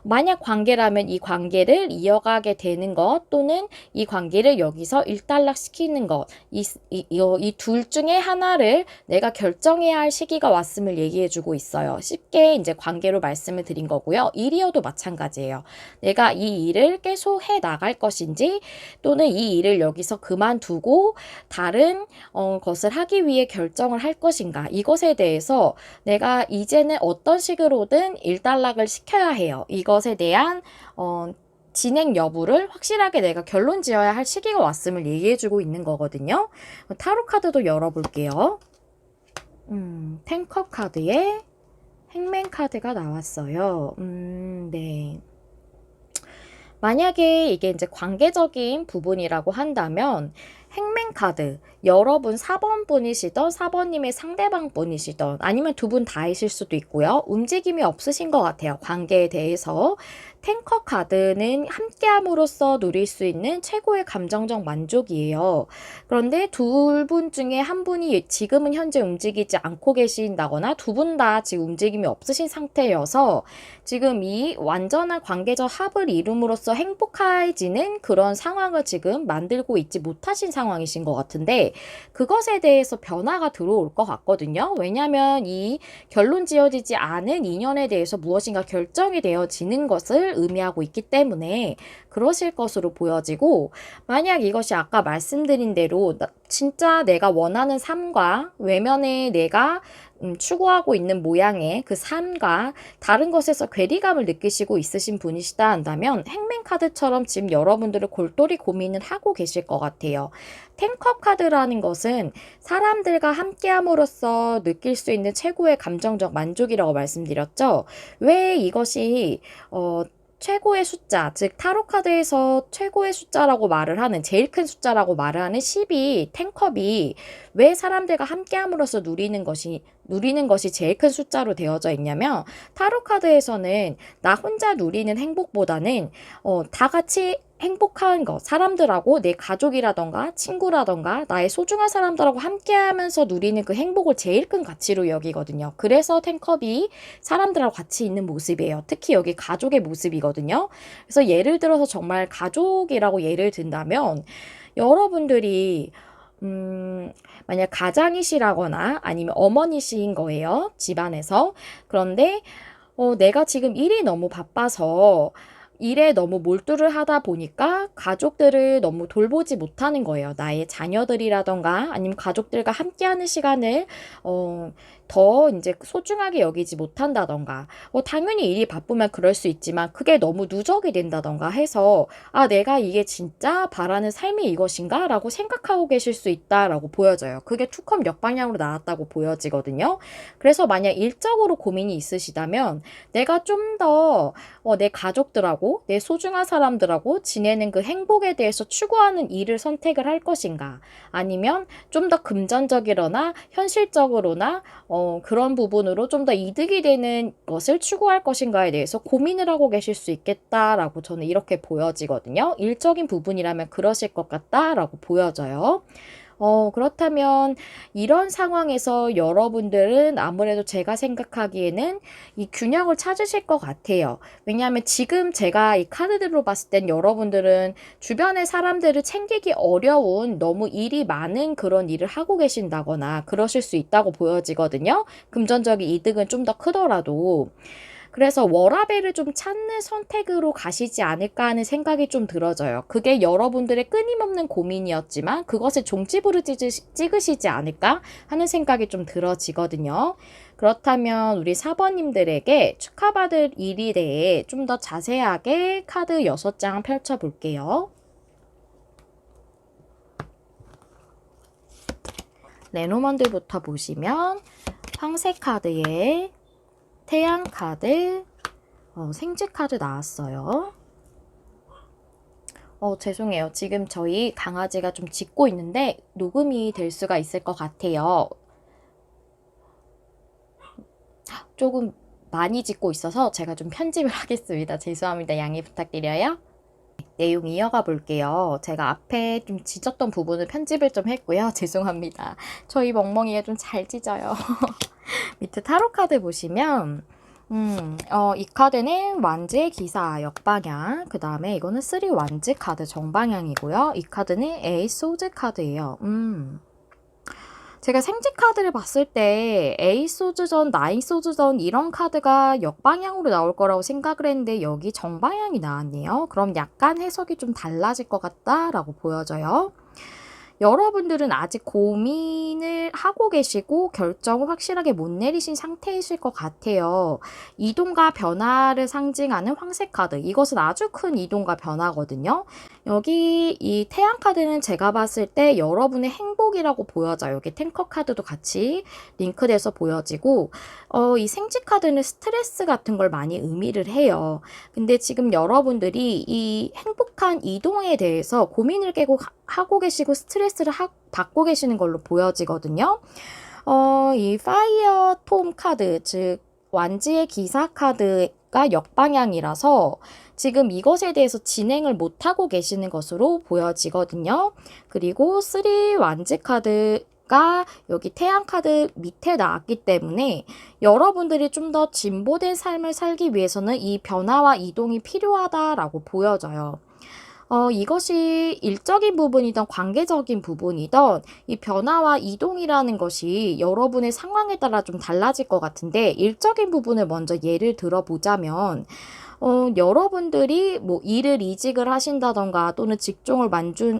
만약 관계라면 이 관계를 이어가게 되는 것 또는 이 관계를 여기서 일단락시키는 것, 이 둘 중에 하나를 내가 결정해야 할 시기가 왔음을 얘기해주고 있어요. 쉽게 이제 관계로 말씀을 드린 거고요. 일이어도 마찬가지예요. 내가 이 일을 계속 해 나갈 것인지 또는 이 일을 여기서 그만두고 다른 것을 하기 위해 결정을 할 것인가. 이것에 대해서 내가 이제는 어떤 식으로든 일단락을 시켜야 해요. 이것에 대한 진행 여부를 확실하게 내가 결론 지어야 할 시기가 왔음을 얘기해주고 있는 거거든요. 타로 카드도 열어볼게요. 텐컵 카드에 행맨 카드가 나왔어요. 네. 만약에 이게 이제 관계적인 부분이라고 한다면 행맨 카드, 여러분 4번 분이시던 4번님의 상대방 분이시던 아니면 두 분 다이실 수도 있고요. 움직임이 없으신 것 같아요. 관계에 대해서. 탱커 카드는 함께함으로써 누릴 수 있는 최고의 감정적 만족이에요. 그런데 두 분 중에 한 분이 지금은 현재 움직이지 않고 계신다거나 두 분 다 지금 움직임이 없으신 상태여서 지금 이 완전한 관계적 합을 이룸으로써 행복해지는 그런 상황을 지금 만들고 있지 못하신 상황이신 것 같은데 그것에 대해서 변화가 들어올 것 같거든요. 왜냐하면 이 결론 지어지지 않은 인연에 대해서 무엇인가 결정이 되어지는 것을 의미하고 있기 때문에 그러실 것으로 보여지고 만약 이것이 아까 말씀드린 대로 진짜 내가 원하는 삶과 외면에 내가 추구하고 있는 모양의 그 삶과 다른 것에서 괴리감을 느끼시고 있으신 분이시다 한다면 행맨 카드처럼 지금 여러분들을 골똘히 고민을 하고 계실 것 같아요. 텐컵 카드라는 것은 사람들과 함께함으로써 느낄 수 있는 최고의 감정적 만족이라고 말씀드렸죠. 왜 이것이 최고의 숫자, 즉 타로 카드에서 최고의 숫자라고 말을 하는 제일 큰 숫자라고 말을 하는 10이 텐컵이 왜 사람들과 함께함으로써 누리는 것이 제일 큰 숫자로 되어져 있냐면 타로 카드에서는 나 혼자 누리는 행복보다는 다 같이 행복한 것, 사람들하고 내 가족이라던가 친구라던가 나의 소중한 사람들하고 함께하면서 누리는 그 행복을 제일 큰 가치로 여기거든요. 그래서 텐컵이 사람들하고 같이 있는 모습이에요. 특히 여기 가족의 모습이거든요. 그래서 예를 들어서 정말 가족이라고 예를 든다면 여러분들이 만약 가장이시라거나 아니면 어머니신 거예요. 집안에서. 그런데 내가 지금 일이 너무 바빠서 일에 너무 몰두를 하다 보니까 가족들을 너무 돌보지 못하는 거예요. 나의 자녀들이라던가 아니면 가족들과 함께하는 시간을 더 이제 소중하게 여기지 못한다던가 당연히 일이 바쁘면 그럴 수 있지만 그게 너무 누적이 된다던가 해서 내가 이게 진짜 바라는 삶이 이것인가? 라고 생각하고 계실 수 있다라고 보여져요. 그게 투컵 역방향으로 나왔다고 보여지거든요. 그래서 만약 일적으로 고민이 있으시다면 내가 좀 더 내 가족들하고 내 소중한 사람들하고 지내는 그 행복에 대해서 추구하는 일을 선택을 할 것인가 아니면 좀 더 금전적이거나 현실적으로나 그런 부분으로 좀 더 이득이 되는 것을 추구할 것인가에 대해서 고민을 하고 계실 수 있겠다라고 저는 이렇게 보여지거든요. 일적인 부분이라면 그러실 것 같다라고 보여져요. 그렇다면 이런 상황에서 여러분들은 아무래도 제가 생각하기에는 이 균형을 찾으실 것 같아요. 왜냐하면 지금 제가 이 카드들로 봤을 땐 여러분들은 주변의 사람들을 챙기기 어려운 너무 일이 많은 그런 일을 하고 계신다거나 그러실 수 있다고 보여지거든요. 금전적인 이득은 좀 더 크더라도. 그래서 워라밸을 좀 찾는 선택으로 가시지 않을까 하는 생각이 좀 들어져요. 그게 여러분들의 끊임없는 고민이었지만 그것을 종집으로 찍으시지 않을까 하는 생각이 좀 들어지거든요. 그렇다면 우리 사번님들에게 축하받을 일에 대해 좀 더 자세하게 카드 6장 펼쳐볼게요. 레노먼드부터 보시면 황색 카드에 태양 카드, 생쥐 카드 나왔어요. 죄송해요. 지금 저희 강아지가 좀 짖고 있는데 녹음이 될 수가 있을 것 같아요. 조금 많이 짖고 있어서 제가 좀 편집을 하겠습니다. 죄송합니다. 양해 부탁드려요. 내용 이어가 볼게요. 제가 앞에 좀 짖었던 부분을 편집을 좀 했고요. 죄송합니다. 저희 멍멍이가 좀 잘 짖어요. 밑에 타로 카드 보시면 이 카드는 완지의 기사 역방향, 그 다음에 이거는 3 완지 카드 정방향이고요. 이 카드는 에이스 소즈 카드예요. 제가 생지 카드를 봤을 때 에이스 소즈전, 나인 소즈전 이런 카드가 역방향으로 나올 거라고 생각을 했는데 여기 정방향이 나왔네요. 그럼 약간 해석이 좀 달라질 것 같다라고 보여져요. 여러분들은 아직 고민을 하고 계시고 결정을 확실하게 못 내리신 상태이실 것 같아요. 이동과 변화를 상징하는 황색 카드. 이것은 아주 큰 이동과 변화거든요. 여기 이 태양 카드는 제가 봤을 때 여러분의 행복이라고 보여져요. 여기 탱커 카드도 같이 링크돼서 보여지고 이 생지 카드는 스트레스 같은 걸 많이 의미를 해요. 근데 지금 여러분들이 이 행복한 이동에 대해서 고민을 깨고 하고 계시고 스트레스를 받고 계시는 걸로 보여지거든요. 이 파이어 톰 카드, 즉 완지의 기사 카드가 역방향이라서 지금 이것에 대해서 진행을 못하고 계시는 것으로 보여지거든요. 그리고 3 완지 카드가 여기 태양 카드 밑에 나왔기 때문에 여러분들이 좀 더 진보된 삶을 살기 위해서는 이 변화와 이동이 필요하다라고 보여져요. 이것이 일적인 부분이든 관계적인 부분이든 이 변화와 이동이라는 것이 여러분의 상황에 따라 좀 달라질 것 같은데 일적인 부분을 먼저 예를 들어보자면 여러분들이 뭐 일을 이직을 하신다던가 또는 직종을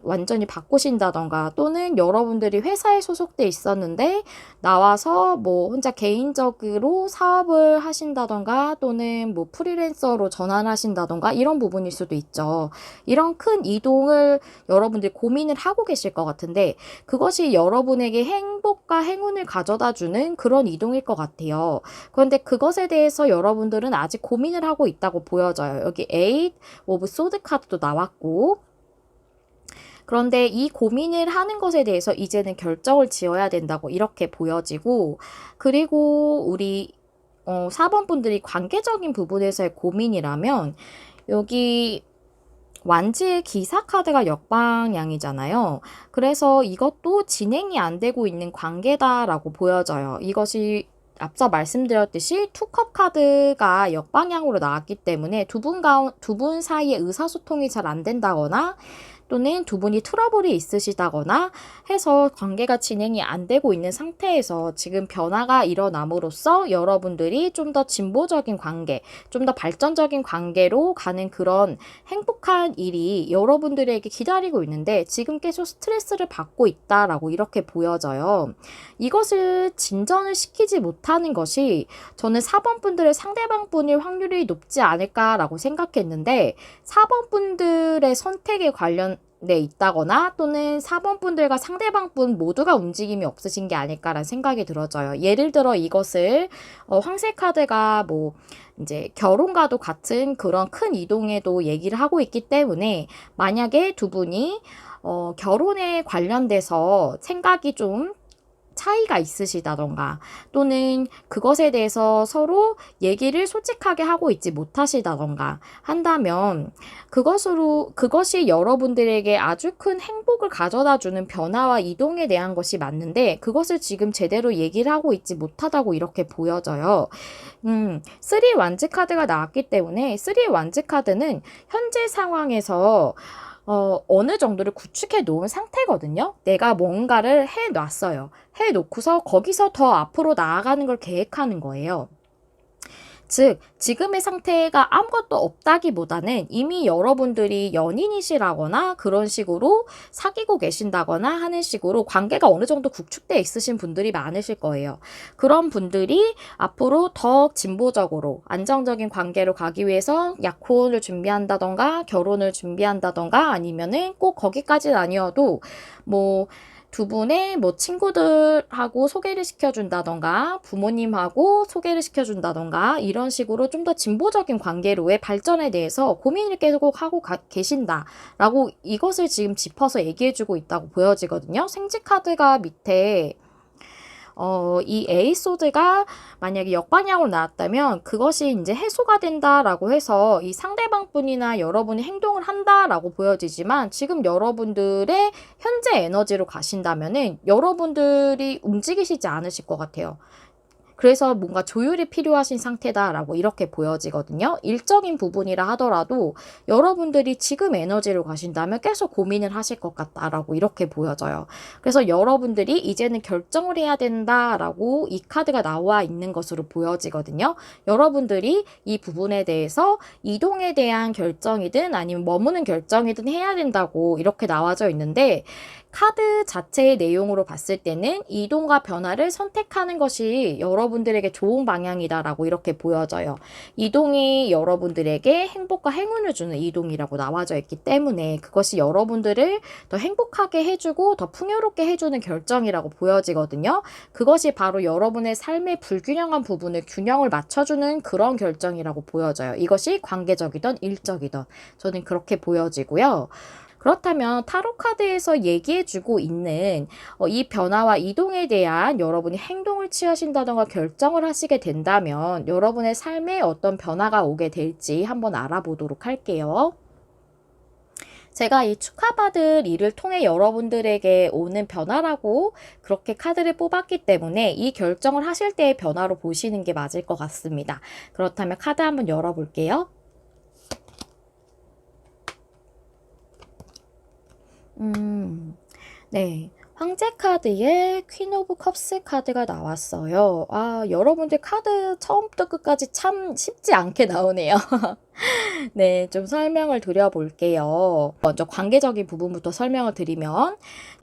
완전히 바꾸신다던가 또는 여러분들이 회사에 소속돼 있었는데 나와서 뭐 혼자 개인적으로 사업을 하신다던가 또는 뭐 프리랜서로 전환하신다던가 이런 부분일 수도 있죠. 이런 큰 이동을 여러분들이 고민을 하고 계실 것 같은데 그것이 여러분에게 행복과 행운을 가져다 주는 그런 이동일 것 같아요. 그런데 그것에 대해서 여러분들은 아직 고민을 하고 있다고 보여져요. 여기 8 오브 소드 카드도 나왔고 그런데 이 고민을 하는 것에 대해서 이제는 결정을 지어야 된다고 이렇게 보여지고 그리고 우리 4번 분들이 관계적인 부분에서의 고민이라면 여기 완지의 기사 카드가 역방향이잖아요. 그래서 이것도 진행이 안 되고 있는 관계다라고 보여져요. 이것이 앞서 말씀드렸듯이 투컵 카드가 역방향으로 나왔기 때문에 두 분 사이에 의사소통이 잘 안 된다거나 또는 두 분이 트러블이 있으시다거나 해서 관계가 진행이 안 되고 있는 상태에서 지금 변화가 일어남으로써 여러분들이 좀 더 진보적인 관계, 좀 더 발전적인 관계로 가는 그런 행복한 일이 여러분들에게 기다리고 있는데 지금 계속 스트레스를 받고 있다라고 이렇게 보여져요. 이것을 진전을 시키지 못하는 것이 저는 4번 분들의 상대방 분일 확률이 높지 않을까라고 생각했는데 4번 분들의 선택에 관련돼 있다거나 또는 4번 분들과 상대방 분 모두가 움직임이 없으신 게 아닐까라는 생각이 들어져요. 예를 들어 이것을 황색 카드가 뭐 이제 결혼과도 같은 그런 큰 이동에도 얘기를 하고 있기 때문에 만약에 두 분이 결혼에 관련돼서 생각이 좀 차이가 있으시다던가 또는 그것에 대해서 서로 얘기를 솔직하게 하고 있지 못하시다던가 한다면 그것이 여러분들에게 아주 큰 행복을 가져다 주는 변화와 이동에 대한 것이 맞는데 그것을 지금 제대로 얘기를 하고 있지 못하다고 이렇게 보여져요. 3 완즈 카드가 나왔기 때문에 3 완즈 카드는 현재 상황에서 어느 정도를 구축해 놓은 상태거든요. 내가 뭔가를 해 놨어요. 해 놓고서 거기서 더 앞으로 나아가는 걸 계획하는 거예요. 즉, 지금의 상태가 아무것도 없다기보다는 이미 여러분들이 연인이시라거나 그런 식으로 사귀고 계신다거나 하는 식으로 관계가 어느 정도 구축되어 있으신 분들이 많으실 거예요. 그런 분들이 앞으로 더 진보적으로 안정적인 관계로 가기 위해서 약혼을 준비한다던가 결혼을 준비한다던가 아니면은 꼭 거기까지는 아니어도 뭐 두 분의 친구들하고 소개를 시켜준다던가 부모님하고 소개를 시켜준다던가 이런 식으로 좀 더 진보적인 관계로의 발전에 대해서 고민을 계속 하고 계신다라고 이것을 지금 짚어서 얘기해주고 있다고 보여지거든요. 생지 카드가 밑에 이 에이소드가 만약에 역방향으로 나왔다면 그것이 이제 해소가 된다라고 해서 이 상대방 분이나 여러분이 행동을 한다라고 보여지지만 지금 여러분들의 현재 에너지로 가신다면은 여러분들이 움직이시지 않으실 것 같아요. 그래서 뭔가 조율이 필요하신 상태다라고 이렇게 보여지거든요. 일적인 부분이라 하더라도 여러분들이 지금 에너지로 가신다면 계속 고민을 하실 것 같다라고 이렇게 보여져요. 그래서 여러분들이 이제는 결정을 해야 된다라고 이 카드가 나와 있는 것으로 보여지거든요. 여러분들이 이 부분에 대해서 이동에 대한 결정이든 아니면 머무는 결정이든 해야 된다고 이렇게 나와져 있는데 카드 자체의 내용으로 봤을 때는 이동과 변화를 선택하는 것이 여러분들에게 좋은 방향이다라고 이렇게 보여져요. 이동이 여러분들에게 행복과 행운을 주는 이동이라고 나와져 있기 때문에 그것이 여러분들을 더 행복하게 해주고 더 풍요롭게 해주는 결정이라고 보여지거든요. 그것이 바로 여러분의 삶의 불균형한 부분을 균형을 맞춰주는 그런 결정이라고 보여져요. 이것이 관계적이든 일적이든 저는 그렇게 보여지고요. 그렇다면 타로 카드에서 얘기해주고 있는 이 변화와 이동에 대한 여러분이 행동을 취하신다던가 결정을 하시게 된다면 여러분의 삶에 어떤 변화가 오게 될지 한번 알아보도록 할게요. 제가 이 축하받을 일을 통해 여러분들에게 오는 변화라고 그렇게 카드를 뽑았기 때문에 이 결정을 하실 때의 변화로 보시는 게 맞을 것 같습니다. 그렇다면 카드 한번 열어볼게요. 네. 황제 카드에 퀸 오브 컵스 카드가 나왔어요. 여러분들 카드 처음부터 끝까지 참 쉽지 않게 나오네요. 네, 좀 설명을 드려볼게요. 먼저 관계적인 부분부터 설명을 드리면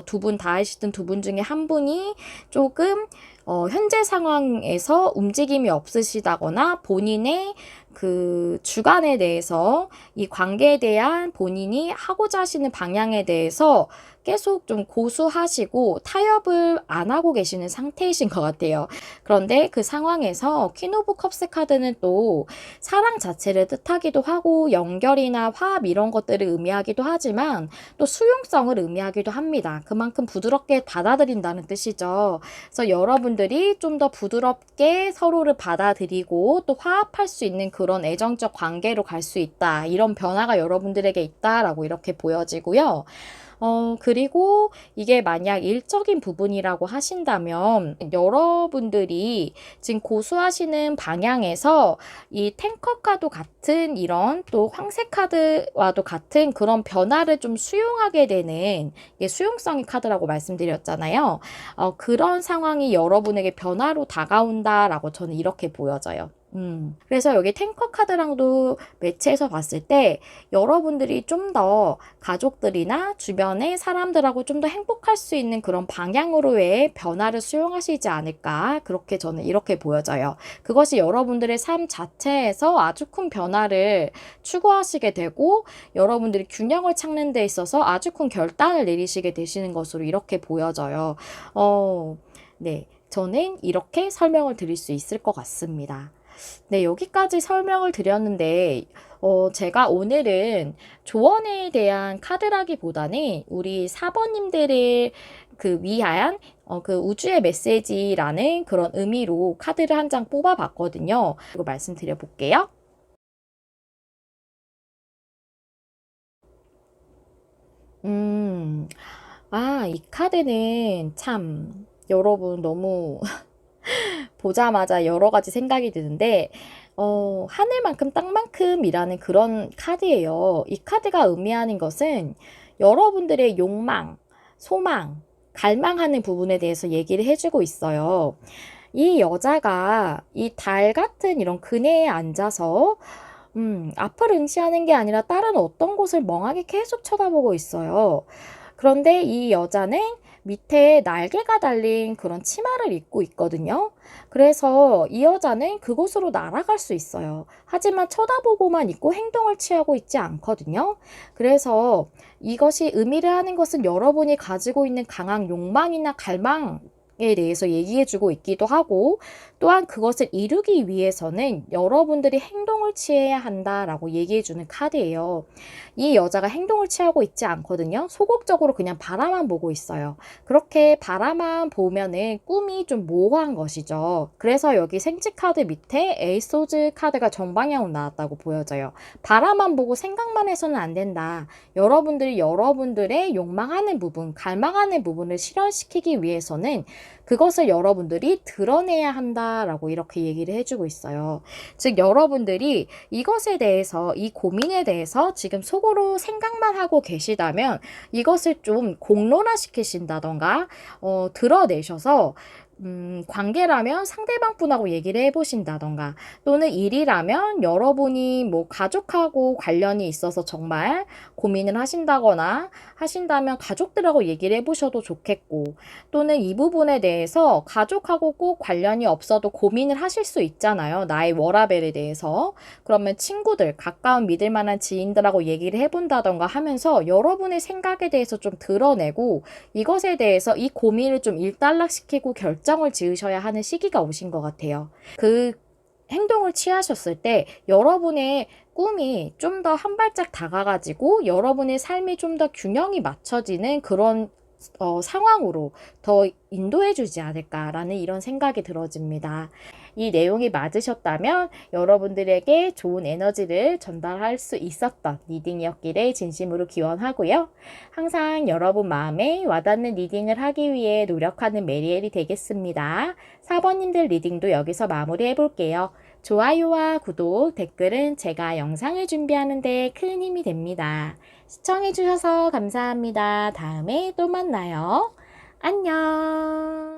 두 분 다이시든 두 분 중에 한 분이 조금 현재 상황에서 움직임이 없으시다거나 본인의 그 주관에 대해서 이 관계에 대한 본인이 하고자 하시는 방향에 대해서 계속 좀 고수하시고 타협을 안 하고 계시는 상태이신 것 같아요. 그런데 그 상황에서 퀸 오브 컵스 카드는 또 사랑 자체를 뜻하기도 하고 연결이나 화합 이런 것들을 의미하기도 하지만 또 수용성을 의미하기도 합니다. 그만큼 부드럽게 받아들인다는 뜻이죠. 그래서 여러분들이 좀 더 부드럽게 서로를 받아들이고 또 화합할 수 있는 그런 애정적 관계로 갈 수 있다. 이런 변화가 여러분들에게 있다라고 이렇게 보여지고요. 그리고 이게 만약 일적인 부분이라고 하신다면 여러분들이 지금 고수하시는 방향에서 이 탱커카도 같은 이런 또 황새 카드와도 같은 그런 변화를 좀 수용하게 되는 이게 수용성의 카드라고 말씀드렸잖아요. 그런 상황이 여러분에게 변화로 다가온다라고 저는 이렇게 보여져요. 그래서 여기 탱커 카드랑도 매치해서 봤을 때 여러분들이 좀 더 가족들이나 주변의 사람들하고 좀 더 행복할 수 있는 그런 방향으로의 변화를 수용하시지 않을까 그렇게 저는 이렇게 보여져요. 그것이 여러분들의 삶 자체에서 아주 큰 변화를 추구하시게 되고 여러분들이 균형을 찾는 데 있어서 아주 큰 결단을 내리시게 되시는 것으로 이렇게 보여져요. 네, 저는 이렇게 설명을 드릴 수 있을 것 같습니다. 네, 여기까지 설명을 드렸는데, 제가 오늘은 조언에 대한 카드라기보다는 우리 사번님들을 위한 그 우주의 메시지라는 그런 의미로 카드를 한 장 뽑아봤거든요. 그리고 말씀드려 볼게요. 음, 이 카드는 참 여러분 너무 보자마자 여러 가지 생각이 드는데, 하늘만큼 땅만큼이라는 그런 카드예요. 이 카드가 의미하는 것은 여러분들의 욕망, 소망, 갈망하는 부분에 대해서 얘기를 해주고 있어요. 이 여자가 이 달 같은 이런 그네에 앉아서 앞을 응시하는 게 아니라 다른 어떤 곳을 멍하게 계속 쳐다보고 있어요. 그런데 이 여자는 밑에 날개가 달린 그런 치마를 입고 있거든요. 그래서 이 여자는 그곳으로 날아갈 수 있어요. 하지만 쳐다보고만 있고 행동을 취하고 있지 않거든요. 그래서 이것이 의미를 하는 것은 여러분이 가지고 있는 강한 욕망이나 갈망 에 대해서 얘기해주고 있기도 하고, 또한 그것을 이루기 위해서는 여러분들이 행동을 취해야 한다라고 얘기해주는 카드예요. 이 여자가 행동을 취하고 있지 않거든요. 소극적으로 그냥 바라만 보고 있어요. 그렇게 바라만 보면은 꿈이 좀 모호한 것이죠. 그래서 여기 생치 카드 밑에 에이소즈 카드가 정방향으로 나왔다고 보여져요. 바라만 보고 생각만 해서는 안 된다. 여러분들이 여러분들의 욕망하는 부분, 갈망하는 부분을 실현시키기 위해서는 그것을 여러분들이 드러내야 한다라고 이렇게 얘기를 해주고 있어요. 즉, 여러분들이 이것에 대해서, 이 고민에 대해서 지금 속으로 생각만 하고 계시다면 이것을 좀 공론화 시키신다던가, 드러내셔서 관계라면 상대방 분하고 얘기를 해보신다던가, 또는 일이라면 여러분이 뭐 가족하고 관련이 있어서 정말 고민을 하신다면 가족들하고 얘기를 해보셔도 좋겠고, 또는 이 부분에 대해서 가족하고 꼭 관련이 없어도 고민을 하실 수 있잖아요. 나의 워라밸에 대해서. 그러면 친구들, 가까운 믿을 만한 지인들하고 얘기를 해본다던가 하면서 여러분의 생각에 대해서 좀 드러내고, 이것에 대해서 이 고민을 좀 일단락시키고 결정을 지으셔야 하는 시기가 오신 것 같아요. 그 행동을 취하셨을 때 여러분의 꿈이 좀 더 한 발짝 다가가지고 여러분의 삶이 좀 더 균형이 맞춰지는 그런 상황으로 더 인도해 주지 않을까라는 이런 생각이 들어집니다. 이 내용이 맞으셨다면 여러분들에게 좋은 에너지를 전달할 수 있었던 리딩이었기를 진심으로 기원하고요. 항상 여러분 마음에 와닿는 리딩을 하기 위해 노력하는 메리엘이 되겠습니다. 4번님들 리딩도 여기서 마무리해 볼게요. 좋아요와 구독, 댓글은 제가 영상을 준비하는 데 큰 힘이 됩니다. 시청해주셔서 감사합니다. 다음에 또 만나요. 안녕.